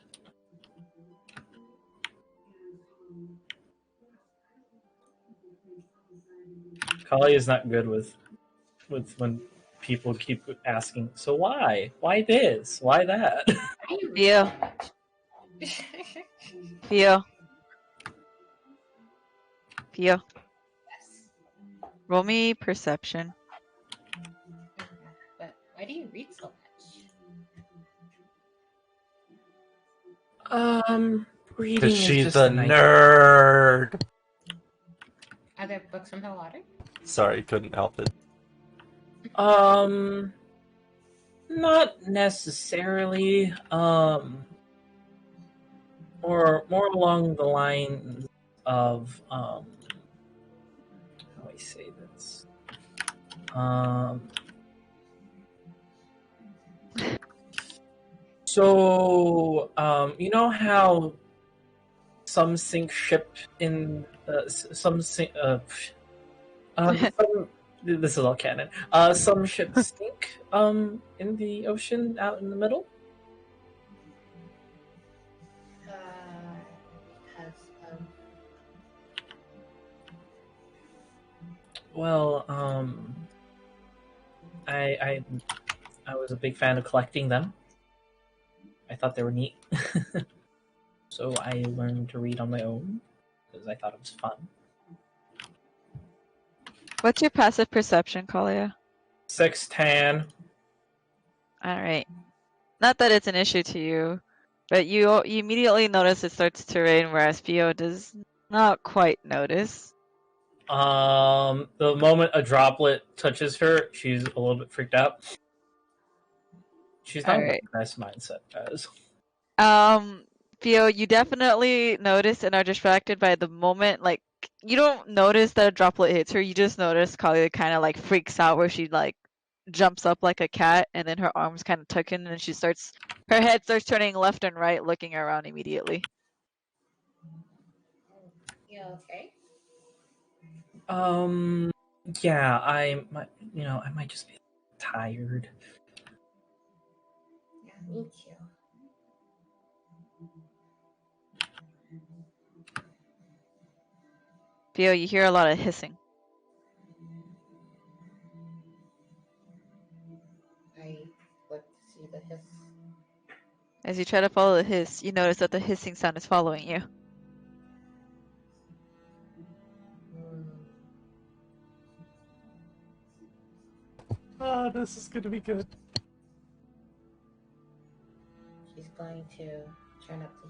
Kali is not good with when people keep asking, so why? Why this? Why that? Theo. Theo. Theo. Yes. Roll me perception. But why do you read so much? Reading Because is she's just a nerd. Are there books in the water? Sorry, couldn't help it. Not necessarily. Or more along the lines of how do I say this? So you know how some sink ship in some sink some, this is all canon. Some ships sink in the ocean out in the middle. Because of... Well, I was a big fan of collecting them. I thought they were neat. So I learned to read on my own because I thought it was fun. What's your passive perception, Kalia? Sextan. Alright. Not that it's an issue to you, but you immediately notice it starts to rain, whereas Theo does not quite notice. The moment a droplet touches her, she's a little bit freaked out. She's not in the best mindset, guys. Theo, you definitely notice and are distracted by the moment, like, you don't notice that a droplet hits her, you just notice Kalia kind of like freaks out where she like jumps up like a cat and then her arms kind of tuck in and she starts, her head starts turning left and right, looking around immediately. You okay? Yeah, I might just be tired. Yeah, me too. Theo, you hear a lot of hissing. the hiss. As you try to follow the hiss, you notice that the hissing sound is following you. Oh, this is gonna be good. She's going to turn up the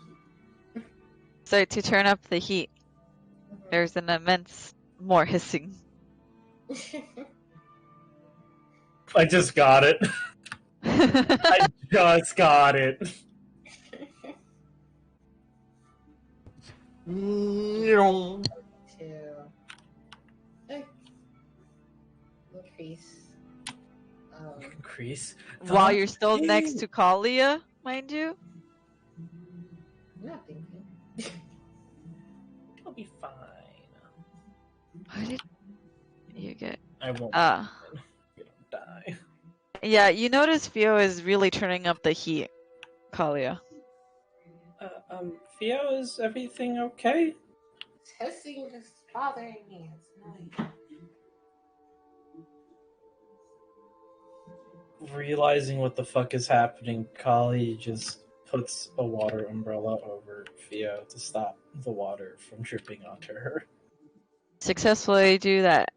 heat. So to turn up the heat, there's an immense more hissing. I just got it. I just got it. To increase. Increase. While you're still next to Kalia, mind you. I'm not thinking. I'll be fine. What did you get? I won't. You don't die. Yeah, you notice Theo is really turning up the heat, Kalia. Theo, is everything okay? It's hissing is bothering me. It's annoying. Realizing what the fuck is happening, Kali just puts a water umbrella over Theo to stop the water from dripping onto her. Successfully do that.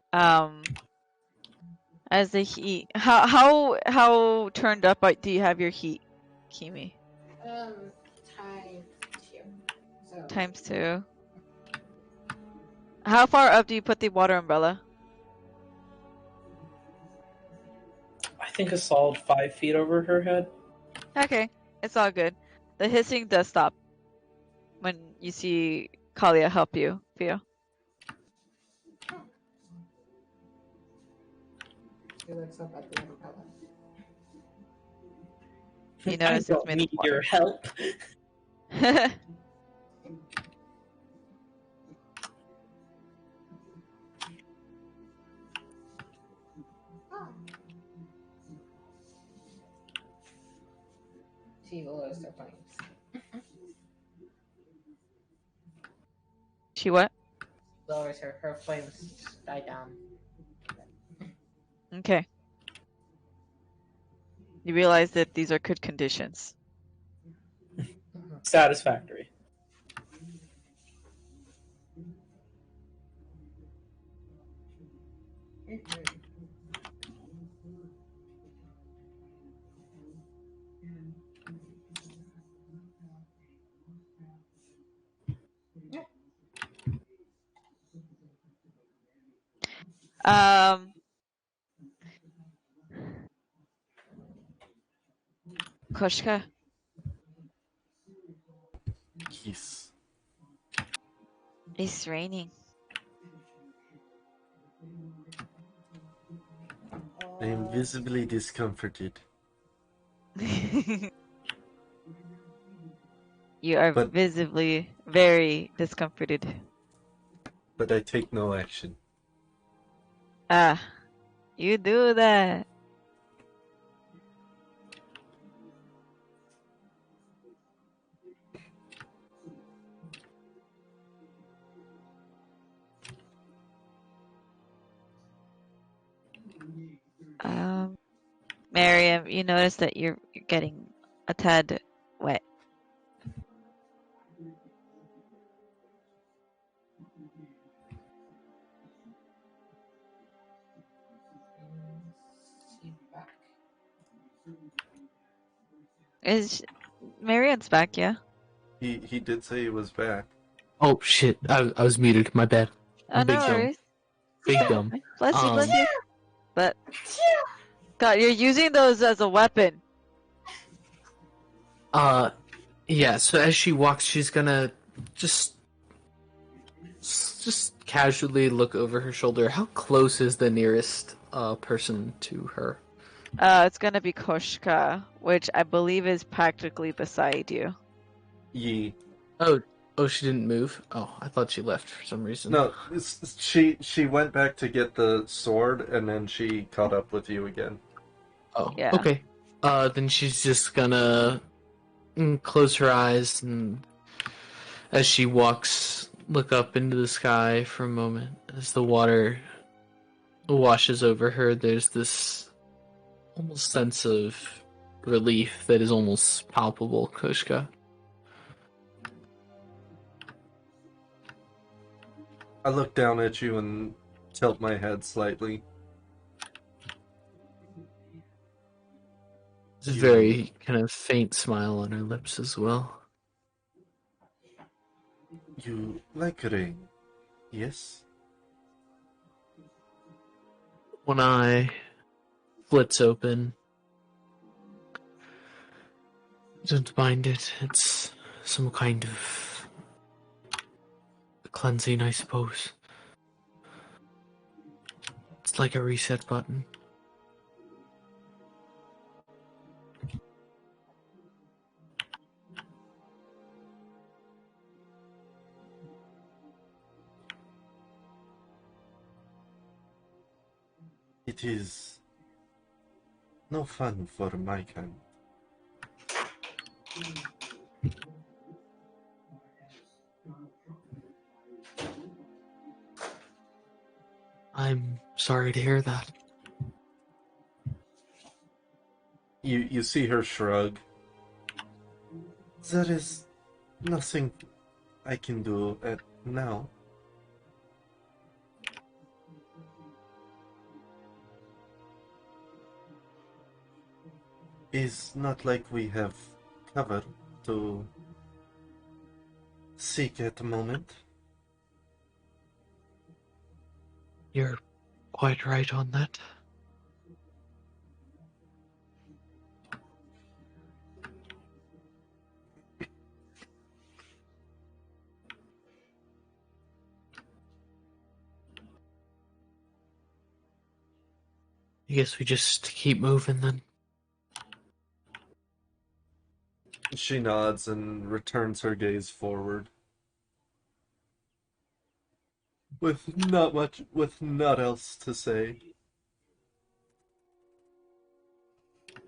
As the heat, how turned up do you have your heat, Kimi? Times 2. So Times 2. How far up do you put the water umbrella? I think a solid 5 feet over her head. Okay, it's all good. The hissing does stop when you see Kalia help you, Theo. she looks up at the umbrella. You notice I it's don't made need of your help. water. She lowers her flames. She what? Lowers her flames die down. Okay. You realize that these are good conditions. Satisfactory. Koshka, Yes. it's raining. I am visibly discomforted. You are But- visibly very discomforted. But I take no action. Ah, you do that. Miriam, you notice that you're getting a tad wet. Back. Is Marian's back? Yeah. He did say he was back. Oh shit! I was muted. My bad. Oh, Big no dumb. worries. Big dumb. Bless you, bless Um, you. But God, you're using those as a weapon. Yeah. So as she walks, she's gonna just casually look over her shoulder. How close is the nearest person to her? It's gonna be Koshka, which I believe is practically beside you. Ye. Oh, she didn't move. Oh, I thought she left for some reason. No, she went back to get the sword, and then she caught up with you again. Oh, Yeah. okay. Then she's just gonna close her eyes and, as she walks, look up into the sky for a moment. As the water washes over her, there's this almost sense of relief that is almost palpable, Kushka. I look down at you and tilt my head slightly. There's a very kind of faint smile on her lips as well. You like rain, yes? One eye splits open. Don't mind it. It's some kind of cleansing, I suppose. It's like a reset button. It is no fun for my kind. I'm sorry to hear that. You see her shrug. There is nothing I can do at now. It's not like we have cover to seek at the moment. You're quite right on that. I guess we just keep moving then. She nods and returns her gaze forward. With not else to say.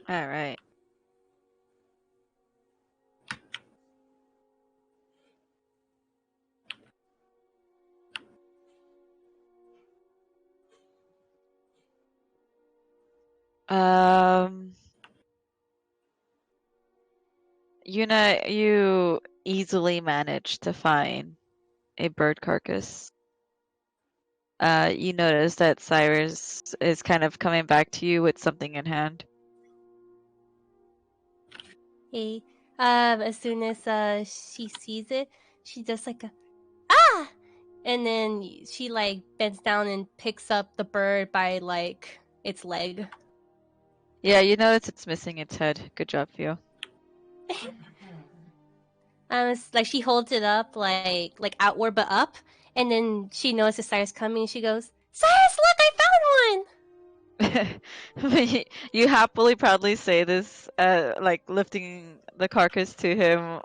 All right. Yuna, you easily managed to find a bird carcass. You notice that Cyrus is kind of coming back to you with something in hand. Hey, as soon as she sees it, she does like a ah, and then she like bends down and picks up the bird by like its leg. Yeah, you notice it's missing its head. Good job, Theo. It's like she holds it up like outward but up, and then she notices Cyrus coming. She goes, "Cyrus, look, I found one!" You happily, proudly say this, like lifting the carcass to him,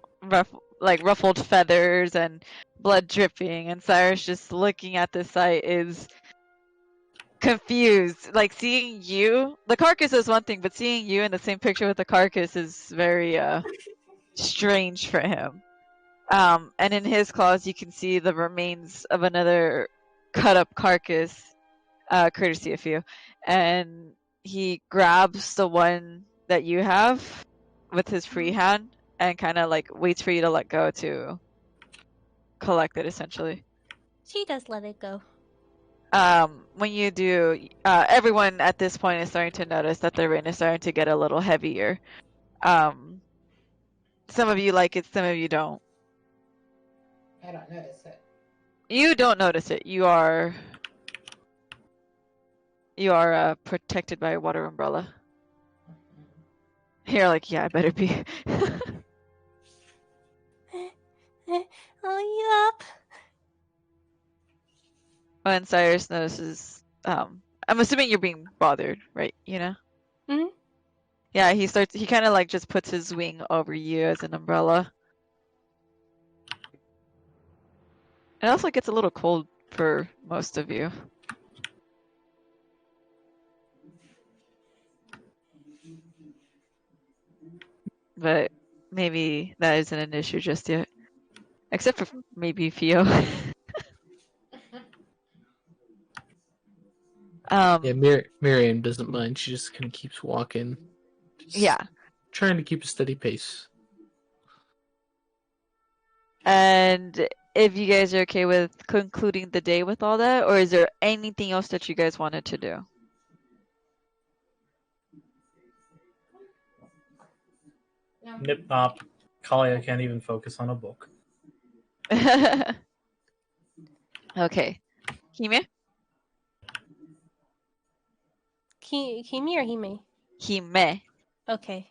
like ruffled feathers and blood dripping, and Cyrus just looking at the sight is confused. Like seeing you, the carcass is one thing, but seeing you in the same picture with the carcass is very strange for him. And in his claws, you can see the remains of another cut up carcass, courtesy of you. And he grabs the one that you have with his free hand and kind of like waits for you to let go to collect it, essentially. She does let it go. When you do, everyone at this point is starting to notice that the rain is starting to get a little heavier. Some of you like it, some of you don't. I don't notice it. You don't notice it. You are protected by a water umbrella. You're like, yeah, I better be. Oh, you up? When Cyrus notices, I'm assuming you're being bothered, right? You know? Mhm. Yeah, he kind of like just puts his wing over you as an umbrella. It also gets a little cold for most of you. But maybe that isn't an issue just yet. Except for maybe Fio. Yeah, Miriam doesn't mind. She just kind of keeps walking. Yeah. trying to keep a steady pace. And if you guys are okay with concluding the day with all that, or is there anything else that you guys wanted to do? Nip nop. Kalia can't even focus on a book. Okay. Hime? Kimi or Hime? Hime. Okay.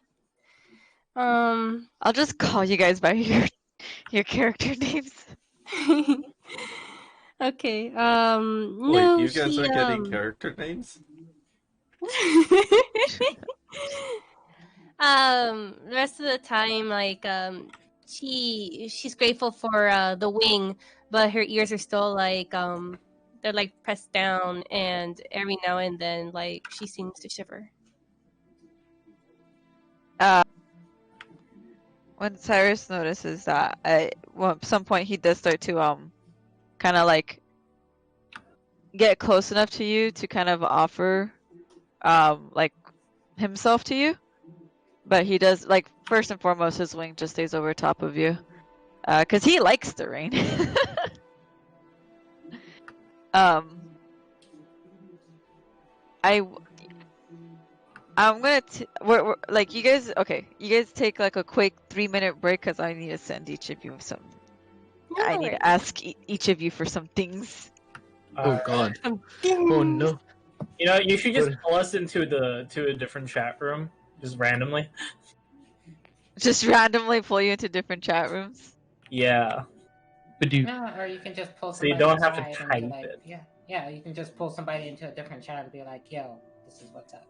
I'll just call you guys by your character names. Okay. Wait, No, you guys he, are getting character names? rest of the time, like, she's grateful for the wing, but her ears are still like, they're like pressed down, and every now and then, like, she seems to shiver. When Cyrus notices that, at some point he does start to kind of like get close enough to you to kind of offer like himself to you, but he does, like, first and foremost his wing just stays over top of you because he likes the rain. I'm gonna we're like, you guys, okay, you guys take like a quick 3-minute break because I need to send each of you some. I need to ask each of you for some things. Oh God. Oh no. You know, you should just pull us into a different chat room, just randomly. Just randomly pull you into different chat rooms. Yeah. Yeah, or you can just pull So you somebody don't have to aside and type be like, it. Yeah, you can just pull somebody into a different chat and be like, yo, this is what's up.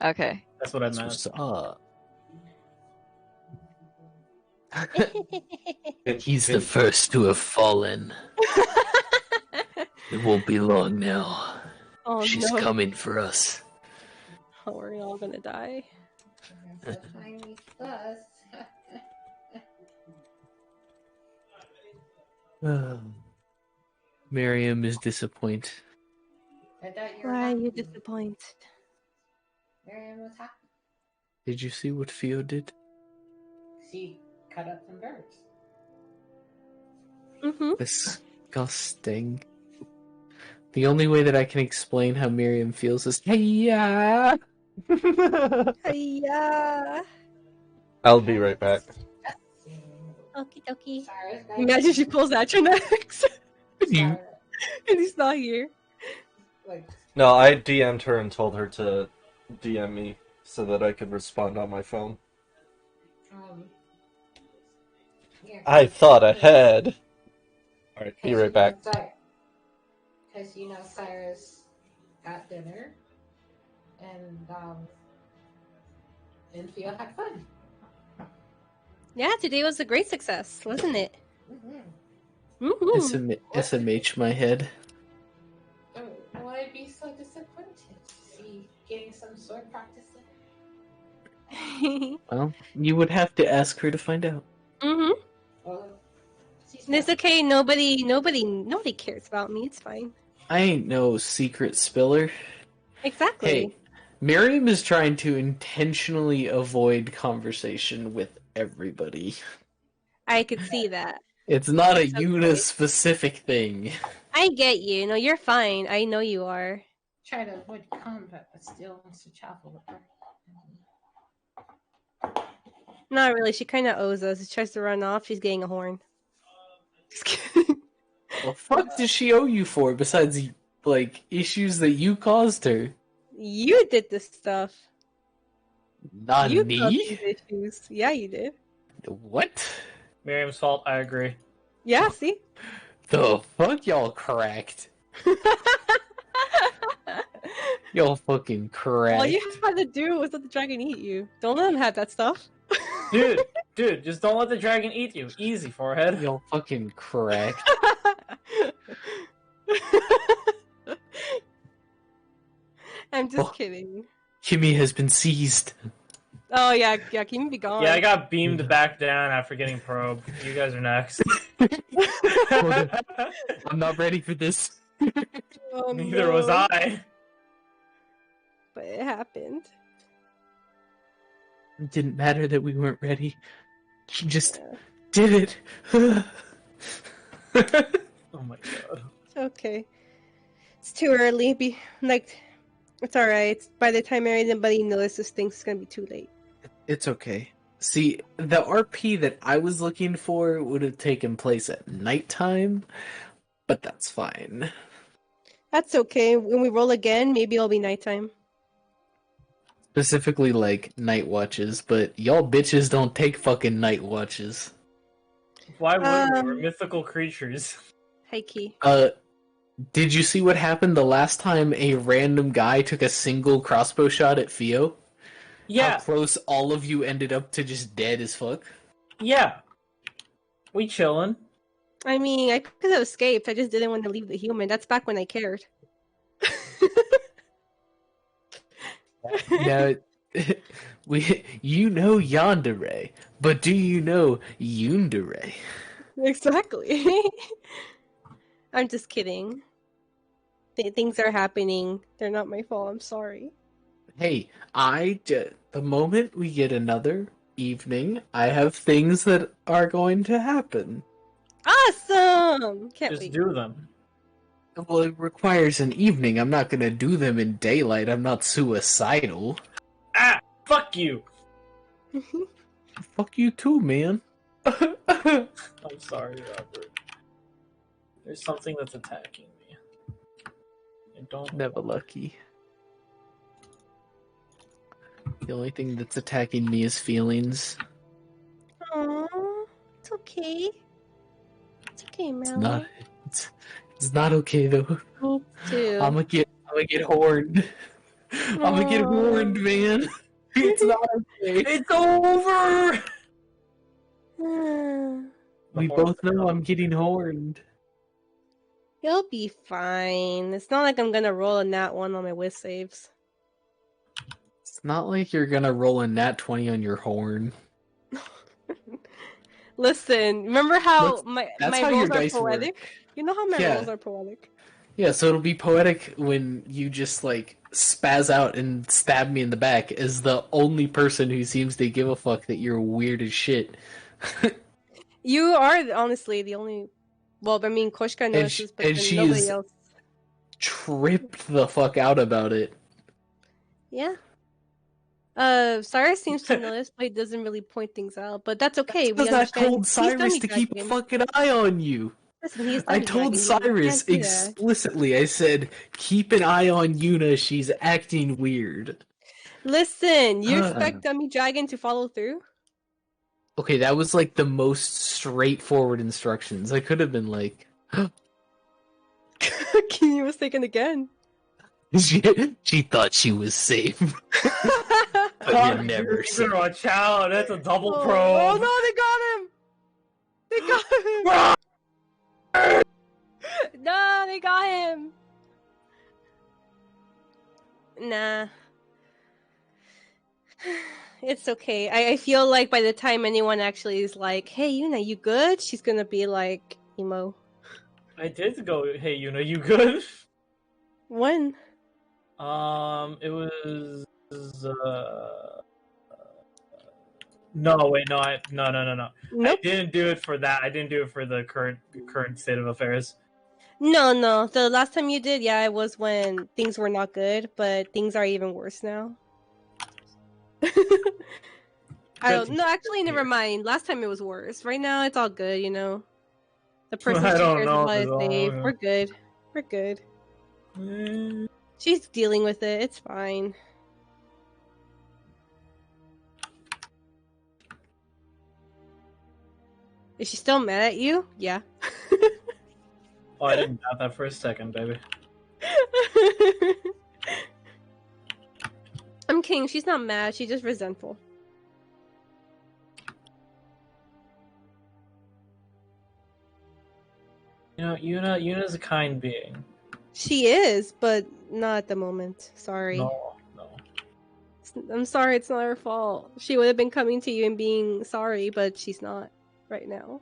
Okay. That's what I That's meant. what's up. He's the first to have fallen. It won't be long now. Oh, She's no. coming for us. Oh, we're all gonna die. That's a tiny plus. Miriam is disappointed. I thought you were Why are you happy. disappointed? Miriam was happy. Did you see what Theo did? She cut up some birds. Mm-hmm. Disgusting. The only way that I can explain how Miriam feels is, hey-ya! Yeah. I'll be right back. Okie dokie. Cyrus, Imagine she pulls out your next You- and he's not here. like, No, I DM'd her and told her to DM me so that I could respond on my phone. yeah, I thought ahead. Alright, be right back. Because you know Cyrus got dinner and Theo had fun. Yeah, today was a great success, wasn't it? Mm-hmm. Mm-hmm. SMH my head. Oh, why be so disappointed? See, getting some sword practice in? Well, you would have to ask her to find out. Mm-hmm. Well, It's okay. Nobody cares about me. It's fine. I ain't no secret spiller. Exactly. Hey, Miriam is trying to intentionally avoid conversation with everybody. I could see that. It's not a It's okay. Una-specific thing. I get you. No, you're fine. I know you are. Try to avoid combat, but still wants to travel with her. Not really. She kind of owes us. She tries to run off. She's getting a horn. Just kidding. What the fuck does she owe you for besides, like, issues that you caused her? You did this stuff. Not You caused me? these issues. Yeah, you did. What? Miriam's fault, I agree. Yeah, see? The fuck y'all cracked? Y'all fucking cracked. All you had to do was let the dragon eat you. Don't let him have that stuff. Dude, just don't let the dragon eat you. Easy, forehead. Y'all fucking cracked. I'm just Oh. kidding. Kimmy has been seized. Oh yeah, can you be gone? Yeah, I got beamed back down after getting probed. You guys are next. I'm not ready for this. Oh, Neither was no. I. But it happened. It didn't matter that we weren't ready. She just did it. Oh my god. Okay. It's too early. It's alright. By the time anybody notices things, it's gonna be too late. It's okay. See, the RP that I was looking for would have taken place at nighttime, but that's fine. That's okay. When we roll again, maybe it'll be nighttime. Specifically, like, night watches, but y'all bitches don't take fucking night watches. Why would we? We're mythical creatures. Hi, Key. Did you see what happened the last time a random guy took a single crossbow shot at Theo? Yeah. How close all of you ended up to just dead as fuck? Yeah. We chillin'. I mean, I could have escaped. I just didn't want to leave the human. That's back when I cared. Now, you know Yandere, but do you know Yundere? Exactly. I'm just kidding. Things are happening. They're not my fault. I'm sorry. Hey, the moment we get another evening, I have things that are going to happen. Awesome! Can't Just wait. do them. Well, it requires an evening. I'm not gonna do them in daylight. I'm not suicidal. Ah! Fuck you! Fuck you too, man. I'm sorry, Robert. There's something that's attacking me. I don't... Never lucky. The only thing that's attacking me is feelings. Aww, it's okay. It's okay, It's Mallory. not. It's not okay though. Me too. I'm gonna get horned. I'm gonna get horned, man. It's not okay. It's over! We both know I'm getting horned. You'll be fine. It's not like I'm gonna roll a nat 1 on my whiz saves. It's not like you're gonna roll a nat 20 on your horn. Listen, remember how That's my how rolls your are dice poetic? work. You know how my Yeah. rolls are poetic? Yeah, so it'll be poetic when you just, like, spaz out and stab me in the back as the only person who seems to give a fuck that you're weird as shit. You are honestly the only. Well, I mean, Koshka notices, but and then she nobody is- else. Tripped the fuck out about it. Yeah. Cyrus seems to notice, but he doesn't really point things out. But that's okay. We Because I understand. told He's Cyrus dummy to keep a dragging. fucking eye on you. Listen, he's I dummy told dragging you. Cyrus You can't do that. explicitly, I said, keep an eye on Yuna, she's acting weird. Listen, you expect Dummy Dragon to follow through? Okay, that was like the most straightforward instructions. I could have been like, Kenny was taken again. she thought she was safe. But you're never safe. Watch out! That's a double Oh, probe! oh no, they got him! They got him! No, they got him! Nah. It's okay. I feel like by the time anyone actually is like, hey, Yuna, you good? She's gonna be like, emo. I did go, hey, Yuna, you good? When? It was, no, wait, no, no. Nope. I didn't do it for that. I didn't do it for the current state of affairs. No. The last time you did, yeah, it was when things were not good, but things are even worse now. I don't. No, actually, never mind. Last time it was worse. Right now, it's all good. You know, the person I she don't cares know about if is it's all safe. good. We're good. We're good. She's dealing with it. It's fine. Is she still mad at you? Yeah. Oh, I didn't doubt that for a second, baby. I'm kidding. She's not mad. She's just resentful. You know, Yuna's a kind being. She is, but not at the moment. Sorry. No. I'm sorry. It's not her fault. She would have been coming to you and being sorry, but she's not right now.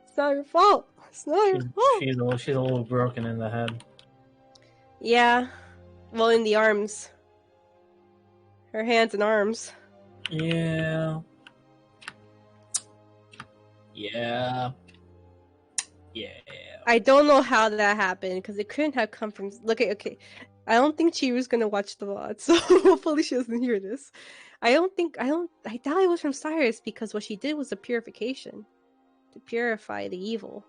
It's not her fault. It's not her fault. She's a little broken in the head. Yeah. Well, in the arms. her hands and arms. Yeah. Yeah. Yeah. I don't know how that happened because it couldn't have come from. Look, okay. I don't think Chiru's gonna watch the VOD, so hopefully she doesn't hear this. I doubt it was from Cyrus because what she did was a purification to purify the evil.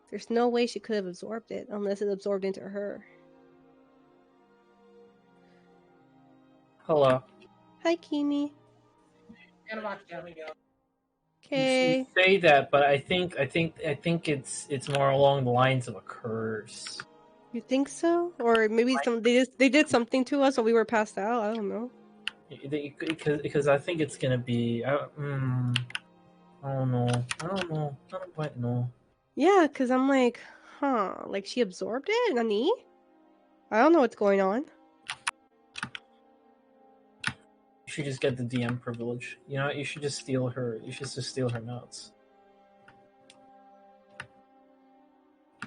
There's no way she could have absorbed it unless it absorbed into her. Hello. Hi, Kimi. You Okay. say that, but I think it's more along the lines of a curse. You think so? Or maybe they did something to us while we were passed out. I don't know. Because I think it's gonna be. I don't know. I don't quite know. Yeah, because I'm like, like she absorbed it, Nani? I don't know what's going on. You should just get the DM privilege. You know, you should just steal her. You should just steal her notes.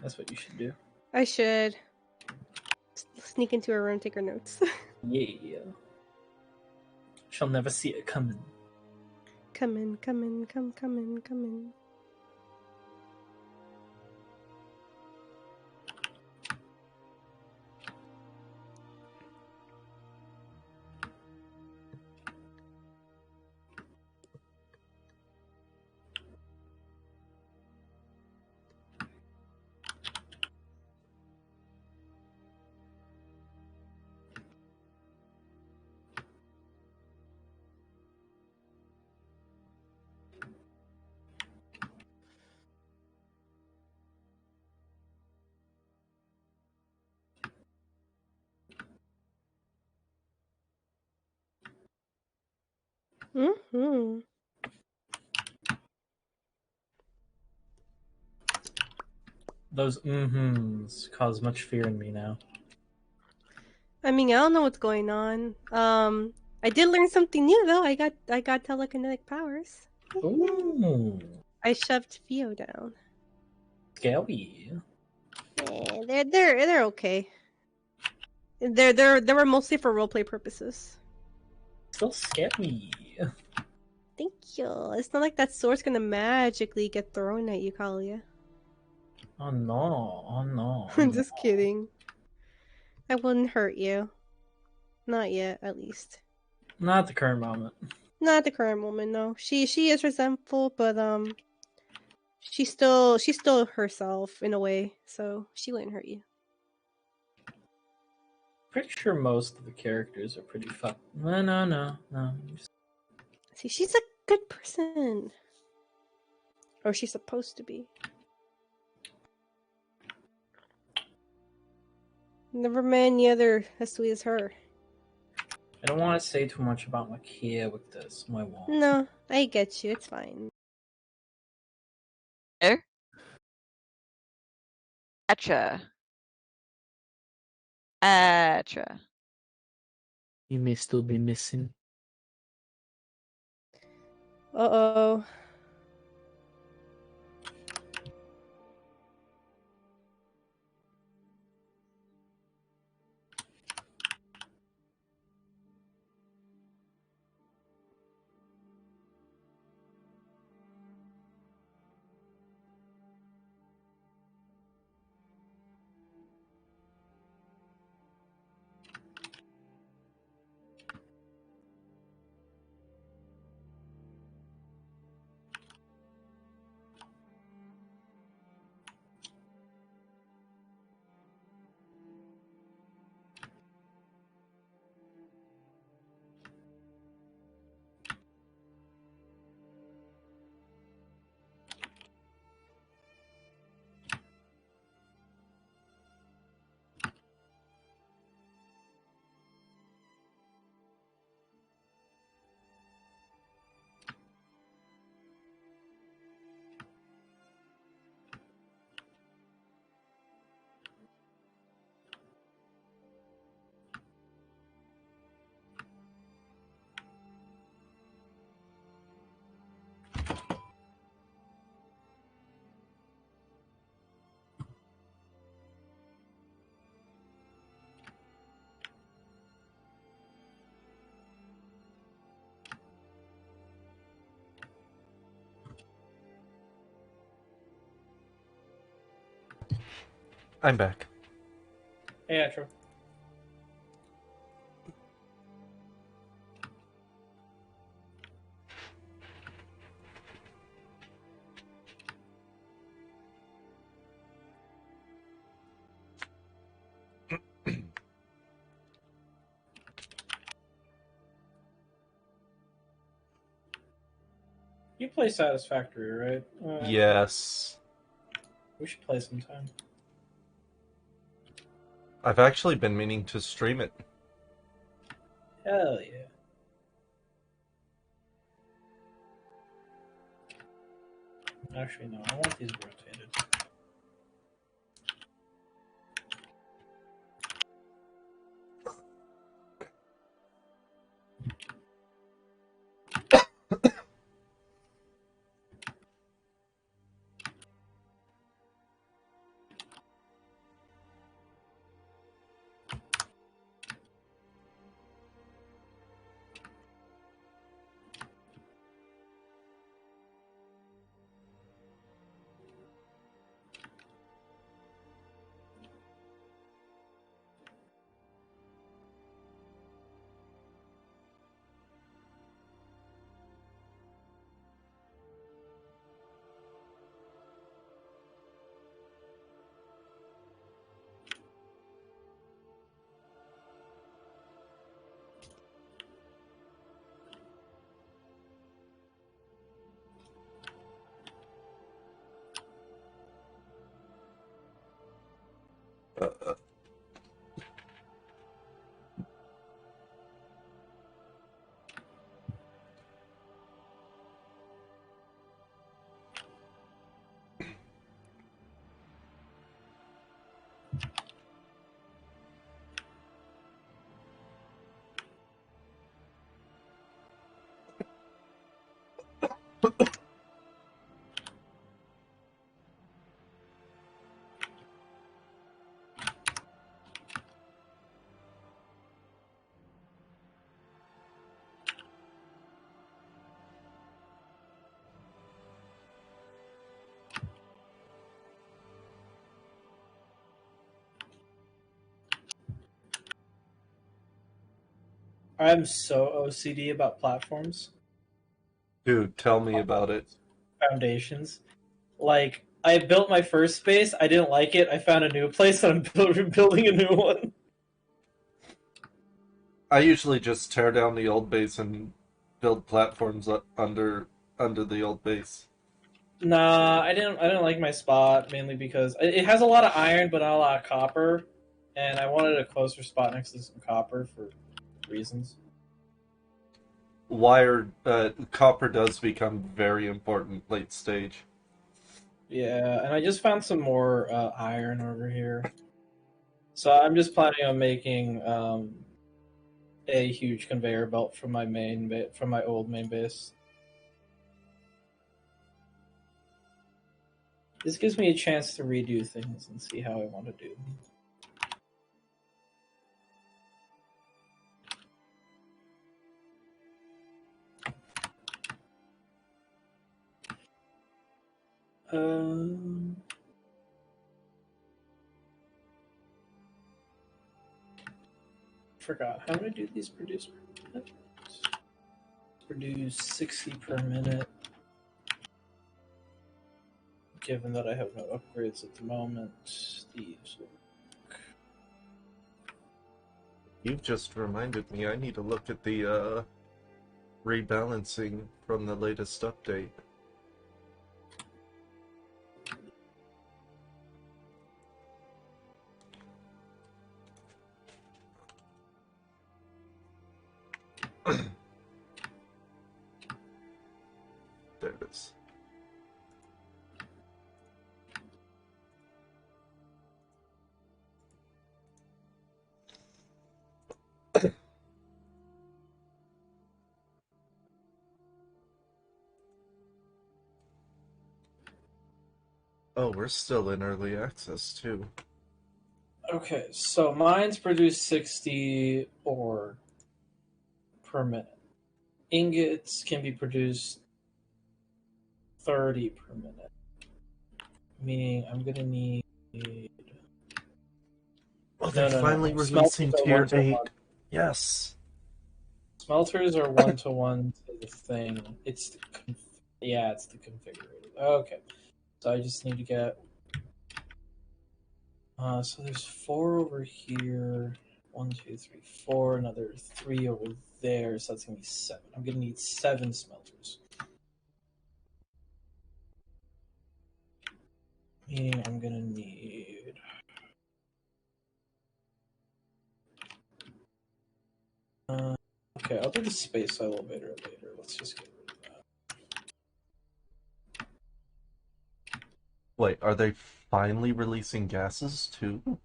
That's what you should do. I should sneak into her room, take her notes. Yeah. She'll never see it coming. Come in. Mm-hmm. Those mm-hms cause much fear in me now. I mean, I don't know what's going on. I did learn something new though. I got telekinetic powers. Ooh. I shoved Theo down. Scary. They're okay. They were mostly for roleplay purposes. Still scary. Thank you. It's not like that sword's gonna magically get thrown at you, Kalia. Oh no. Oh no. I'm just kidding. I wouldn't hurt you. Not yet, at least. Not at the current moment. Not at the current moment, no. She is resentful, but she's still herself in a way, so she wouldn't hurt you. Pretty sure most of the characters are pretty fucked. No. See, she's a good person. Or she's supposed to be. Never met any other as sweet as her. I don't want to say too much about my kid with this. My wall. No, I get you. It's fine. There? Atra. Atra. You may still be missing. Uh-oh. I'm back. Yeah, true. You play Satisfactory, right? Yes. We should play sometime. I've actually been meaning to stream it. Hell yeah. Actually, no. I want these rotated. I'm so OCD about platforms. Dude, tell me about it. Foundations. Like, I built my first space, I didn't like it, I found a new place, and I'm building a new one. I usually just tear down the old base and build platforms under the old base. Nah, I didn't like my spot, mainly because it has a lot of iron but not a lot of copper, and I wanted a closer spot next to some copper for reasons. Copper does become very important late stage. Yeah, and I just found some more iron over here. So I'm just planning on making a huge conveyor belt from my from my old main base. This gives me a chance to redo things and see how I want to do them. Forgot. How do I do these produce per minute? Produce 60 per minute. Given that I have no upgrades at the moment, these will work. You've just reminded me I need to look at the rebalancing from the latest update. There it is. Oh, we're still in early access too. Okay, so mines produce 60 ore per minute. Ingots can be produced 30 per minute. Meaning I'm gonna need Oh, they're finally releasing Smelters Tier 8. 1-to-1. Yes. Smelters are 1-to-1 to the thing. It's the it's the configurator. Okay. So I just need to get so there's 4 over here. 1, 2, 3, 4. Another 3 over there. So that's gonna be 7. I'm gonna need 7 smelters. Meaning I'm gonna need. Okay, I'll do the space elevator later. Let's just get rid of that. Wait, are they finally releasing gases too?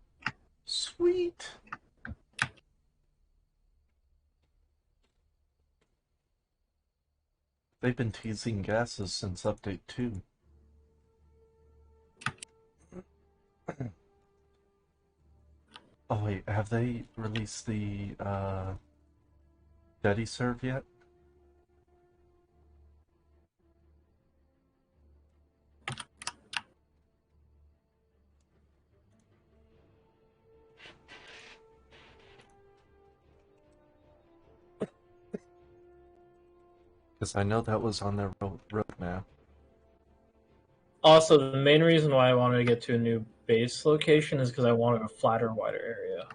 Sweet. They've been teasing gases since update 2. Oh wait, have they released the Dediserve yet? Because I know that was on their roadmap. Also, the main reason why I wanted to get to a new base location is because I wanted a flatter, wider area.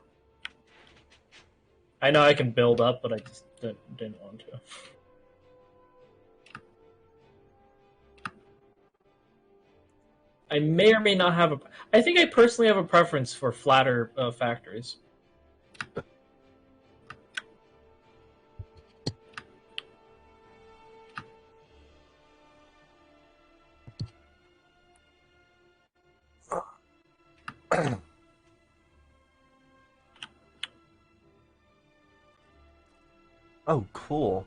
I know I can build up, but I just didn't want to. I may or may not have a. I think I personally have a preference for flatter factories. Oh, cool.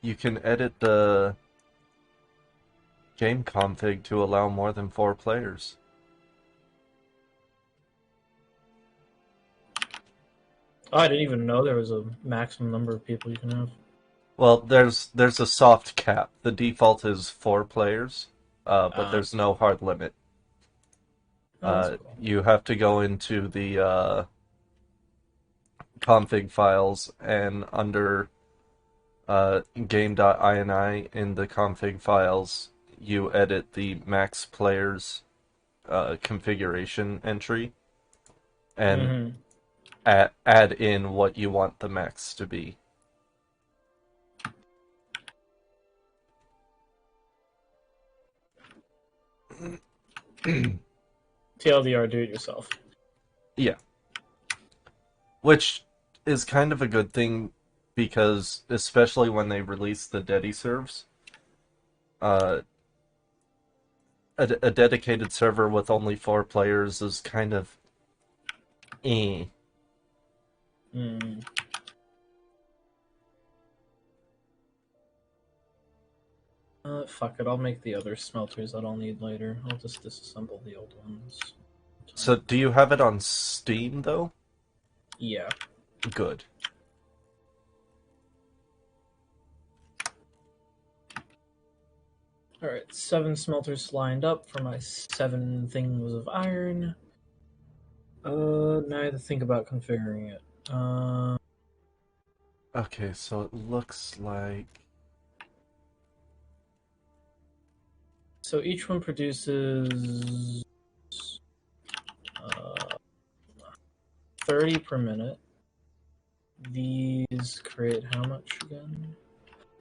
You can edit the game config to allow more than 4 players. Oh, I didn't even know there was a maximum number of people you can have. Well, there's a soft cap. The default is 4 players, but there's no hard limit. Cool. You have to go into the config files and under game.ini in the config files, you edit the max players configuration entry and add in what you want the max to be. TLDR, do it yourself. Yeah. Which is kind of a good thing because, especially when they release the Dediserves, a dedicated server with only 4 players is kind of Fuck it, I'll make the other smelters that I'll need later. I'll just disassemble the old ones. So, do you have it on Steam, though? Yeah. Good. Alright, 7 smelters lined up for my 7 things of iron. Now I have to think about configuring it. Okay, so it looks like... So each one produces 30 per minute. These create how much again?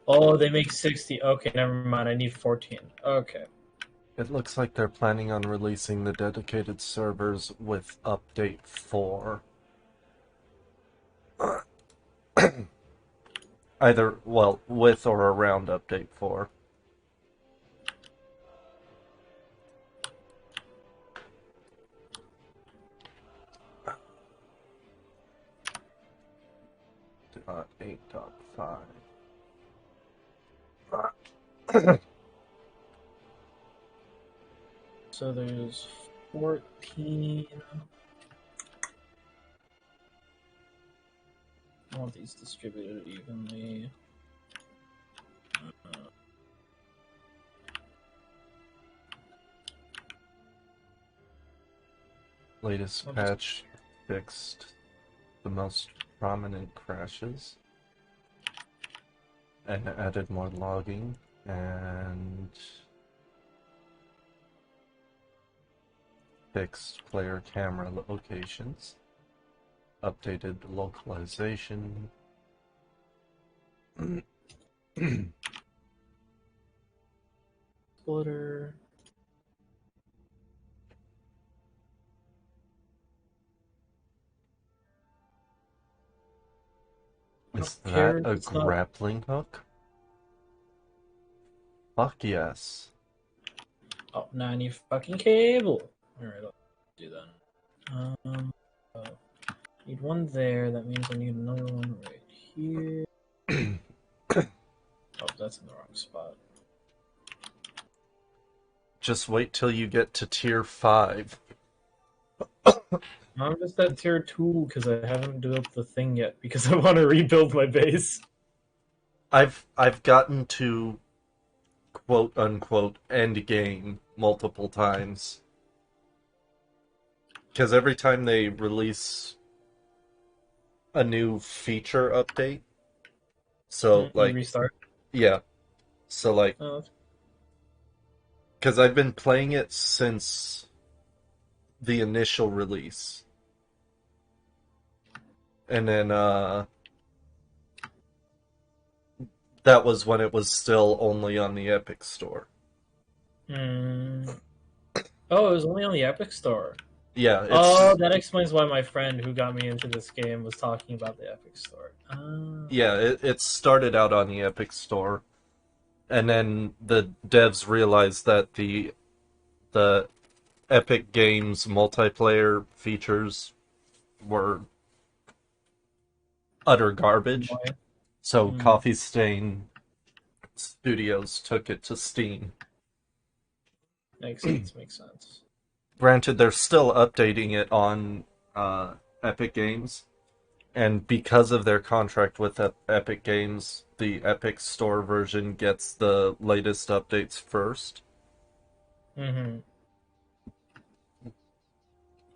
Oh, they make 60. Okay, never mind. I need 14. Okay. It looks like they're planning on releasing the dedicated servers with Update 4. Either, well, with or around Update 4. .8.5. So there's 14. I want these distributed evenly. Latest patch fixed the most prominent crashes and added more logging and fixed player camera locations, updated localization. Splitter. Is that a grappling hook? Fuck yes. Oh, now I need fucking cable. Alright, I'll do that. Need one there. That means I need another one right here. Oh, that's in the wrong spot. Just wait till you get to tier 5. I'm just at tier 2 because I haven't developed the thing yet because I want to rebuild my base. I've gotten to quote unquote end game multiple times. Because every time they release a new feature update, so like you restart. Yeah. So like because I've been playing it since the initial release. And then that was when it was still only on the Epic Store. Oh, it was only on the Epic Store. Yeah. Oh, that explains why my friend who got me into this game was talking about the Epic Store. Yeah, it started out on the Epic Store, and then the devs realized that the Epic Games multiplayer features were utter garbage. So Coffee Stain Studios took it to Steam. Makes sense. Granted, they're still updating it on Epic Games, and because of their contract with Epic Games, the Epic Store version gets the latest updates first. Mm-hmm.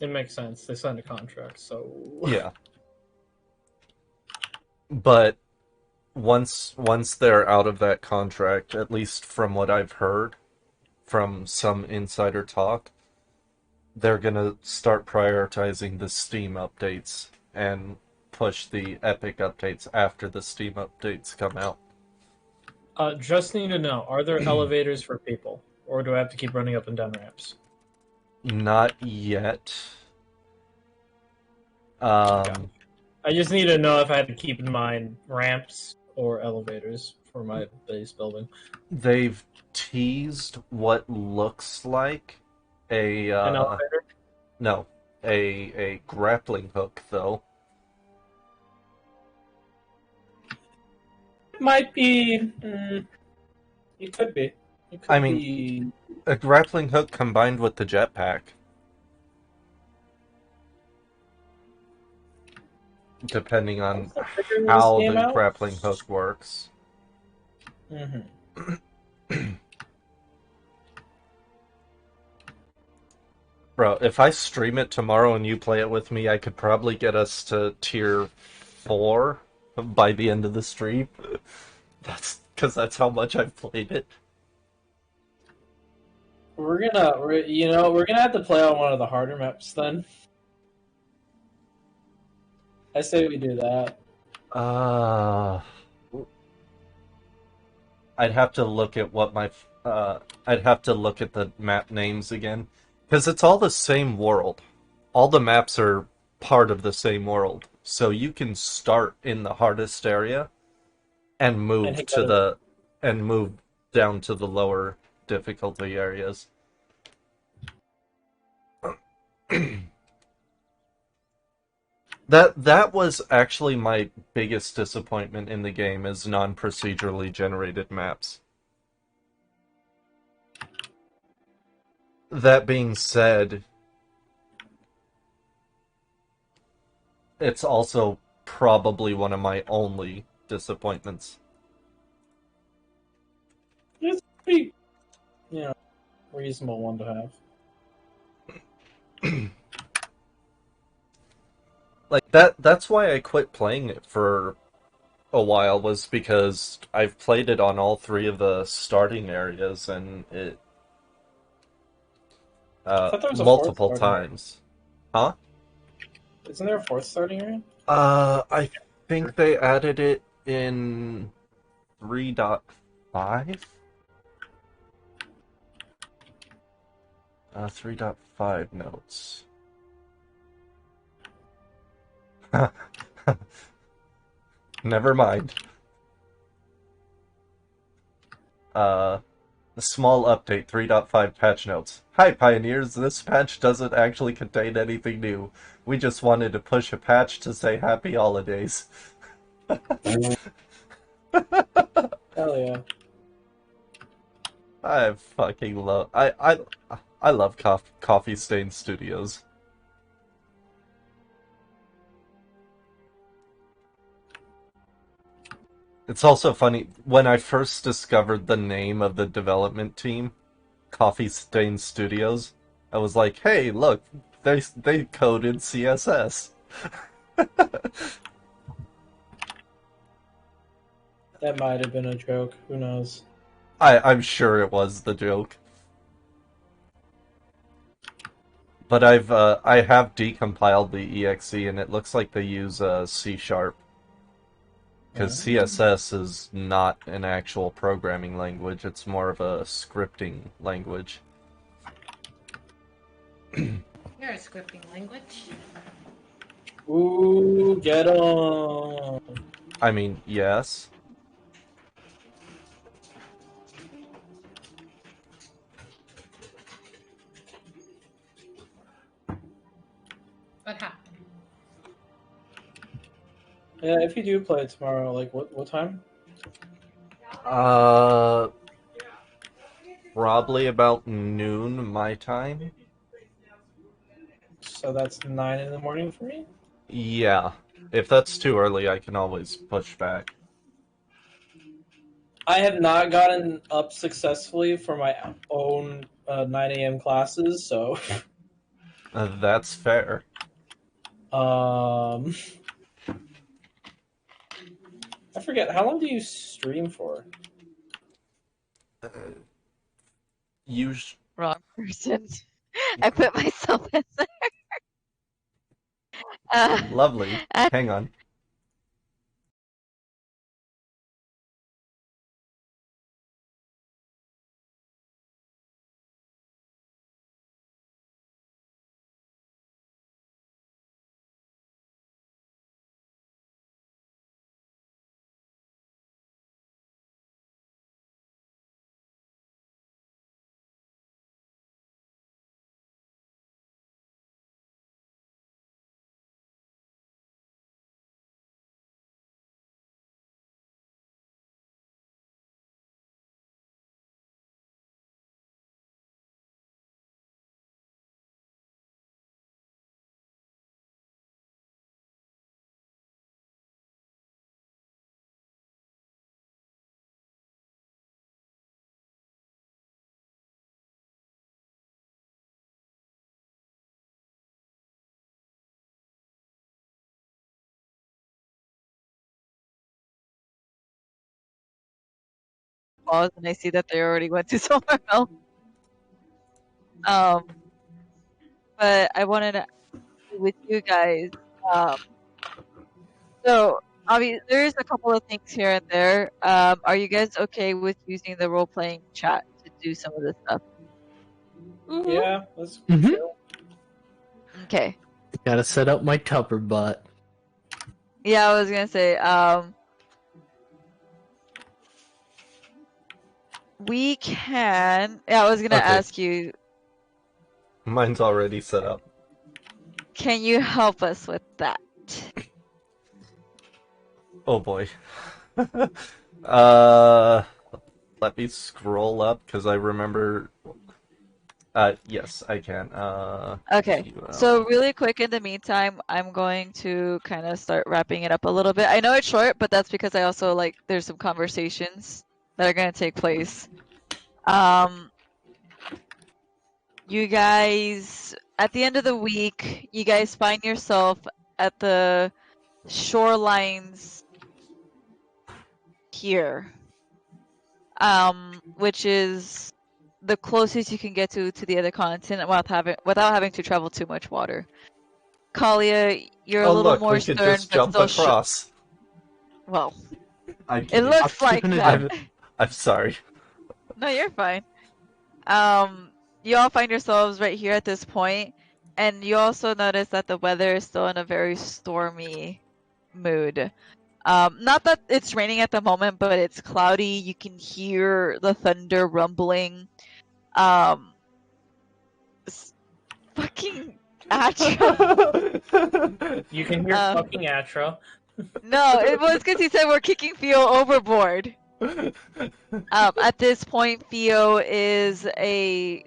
It makes sense. They signed a contract, so... Yeah. But once they're out of that contract, at least from what I've heard from some insider talk, they're gonna start prioritizing the Steam updates and push the Epic updates after the Steam updates come out. Just need to know, are there elevators for people? Or do I have to keep running up and down ramps? Not yet. I just need to know if I had to keep in mind ramps or elevators for my base building. They've teased what looks like an elevator? No, a grappling hook, though. Might be. It could be. I mean, a grappling hook combined with the jetpack. Depending on how the grappling hook works. Bro, if I stream it tomorrow and you play it with me, I could probably get us to tier 4 by the end of the stream. That's because that's how much I've played it. We're gonna have to play on one of the harder maps then. I say we do that. I'd have to look at what my I'd have to look at the map names again, because it's all the same world. All the maps are part of the same world, so you can start in the hardest area and move move down to the lower difficulty areas. That was actually my biggest disappointment in the game, is non-procedurally generated maps. That being said, it's also probably one of my only disappointments. It's pretty, reasonable one to have. like that's why I quit playing it for a while, was because I've played it on all 3 of the starting areas, and it I thought there was a 4th multiple starting area. times. Huh? Isn't there a 4th starting area? I think they added it in 3.5? 3.5 notes. Never mind. A small update, 3.5 patch notes. Hi Pioneers, this patch doesn't actually contain anything new. We just wanted to push a patch to say happy holidays. Hell yeah. I fucking love I love Coffee Stain Studios. It's also funny, when I first discovered the name of the development team, Coffee Stain Studios, I was like, hey, look, they coded CSS. That might have been a joke. Who knows? I'm sure it was the joke. But I have decompiled the exe, and it looks like they use C#. Because CSS is not an actual programming language, it's more of a scripting language. You're a scripting language. Ooh, get 'em! I mean, yes. What happened? Yeah, if you do play it tomorrow, like what time? Probably about noon my time. So that's 9 in the morning for me? Yeah. If that's too early, I can always push back. I have not gotten up successfully for my own 9 a.m. classes, so That's fair. I forget, how long do you stream for? Wrong person. I put myself in there. Lovely. Hang on. Pause and I see that they already went to somewhere else. But I wanted to with you guys. So obviously there's a couple of things here and there. Are you guys okay with using the role playing chat to do some of this stuff? Mm-hmm. Yeah, let's chill. Okay. Gotta set up my Tupper butt. Yeah, I was gonna say, we can. Yeah, I was gonna ask you. Mine's already set up. Can you help us with that? Oh boy. Let me scroll up because I remember. Yes, I can. Okay. So really quick in the meantime, I'm going to kind of start wrapping it up a little bit. I know it's short, but that's because I also there's some conversations that are going to take place. You guys, at the end of the week, you guys find yourself at the shorelines here, which is the closest you can get to the other continent without having to travel too much water. Kalia, you're a little look, more we could stern, just but jump still across. well, I'm it kidding. looks like that. I'm sorry. No, you're fine. You all find yourselves right here at this point, and you also notice that the weather is still in a very stormy mood. Not that it's raining at the moment, but it's cloudy. You can hear the thunder rumbling. Fucking Atra. You can hear fucking Atra. No, it was because he said we're kicking Theo overboard. At this point, Theo is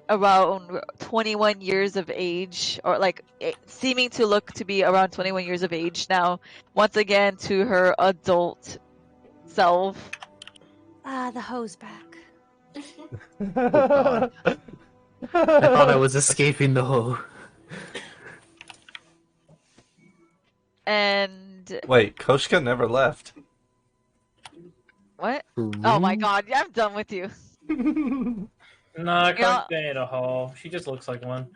around 21 years of age, or like seeming to look to be around 21 years of age now. Once again, to her adult self. The hose back. Oh, God. I thought I was escaping the hoe. And wait, Koshka never left. What? Oh my God! Yeah, I'm done with you. Nah, Koshka ain't a hoe. She just looks like one.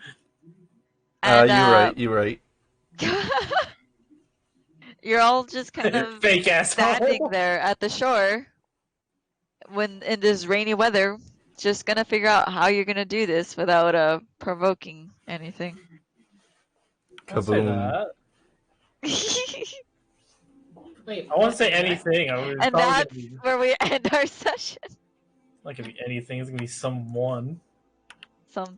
And, you're right. You're all just kind of fake ass standing there at the shore when in this rainy weather, just gonna figure out how you're gonna do this without provoking anything. Kaboom. Wait, I won't say anything. And that's where we end our session. Not gonna be anything. It's gonna be someone. Something.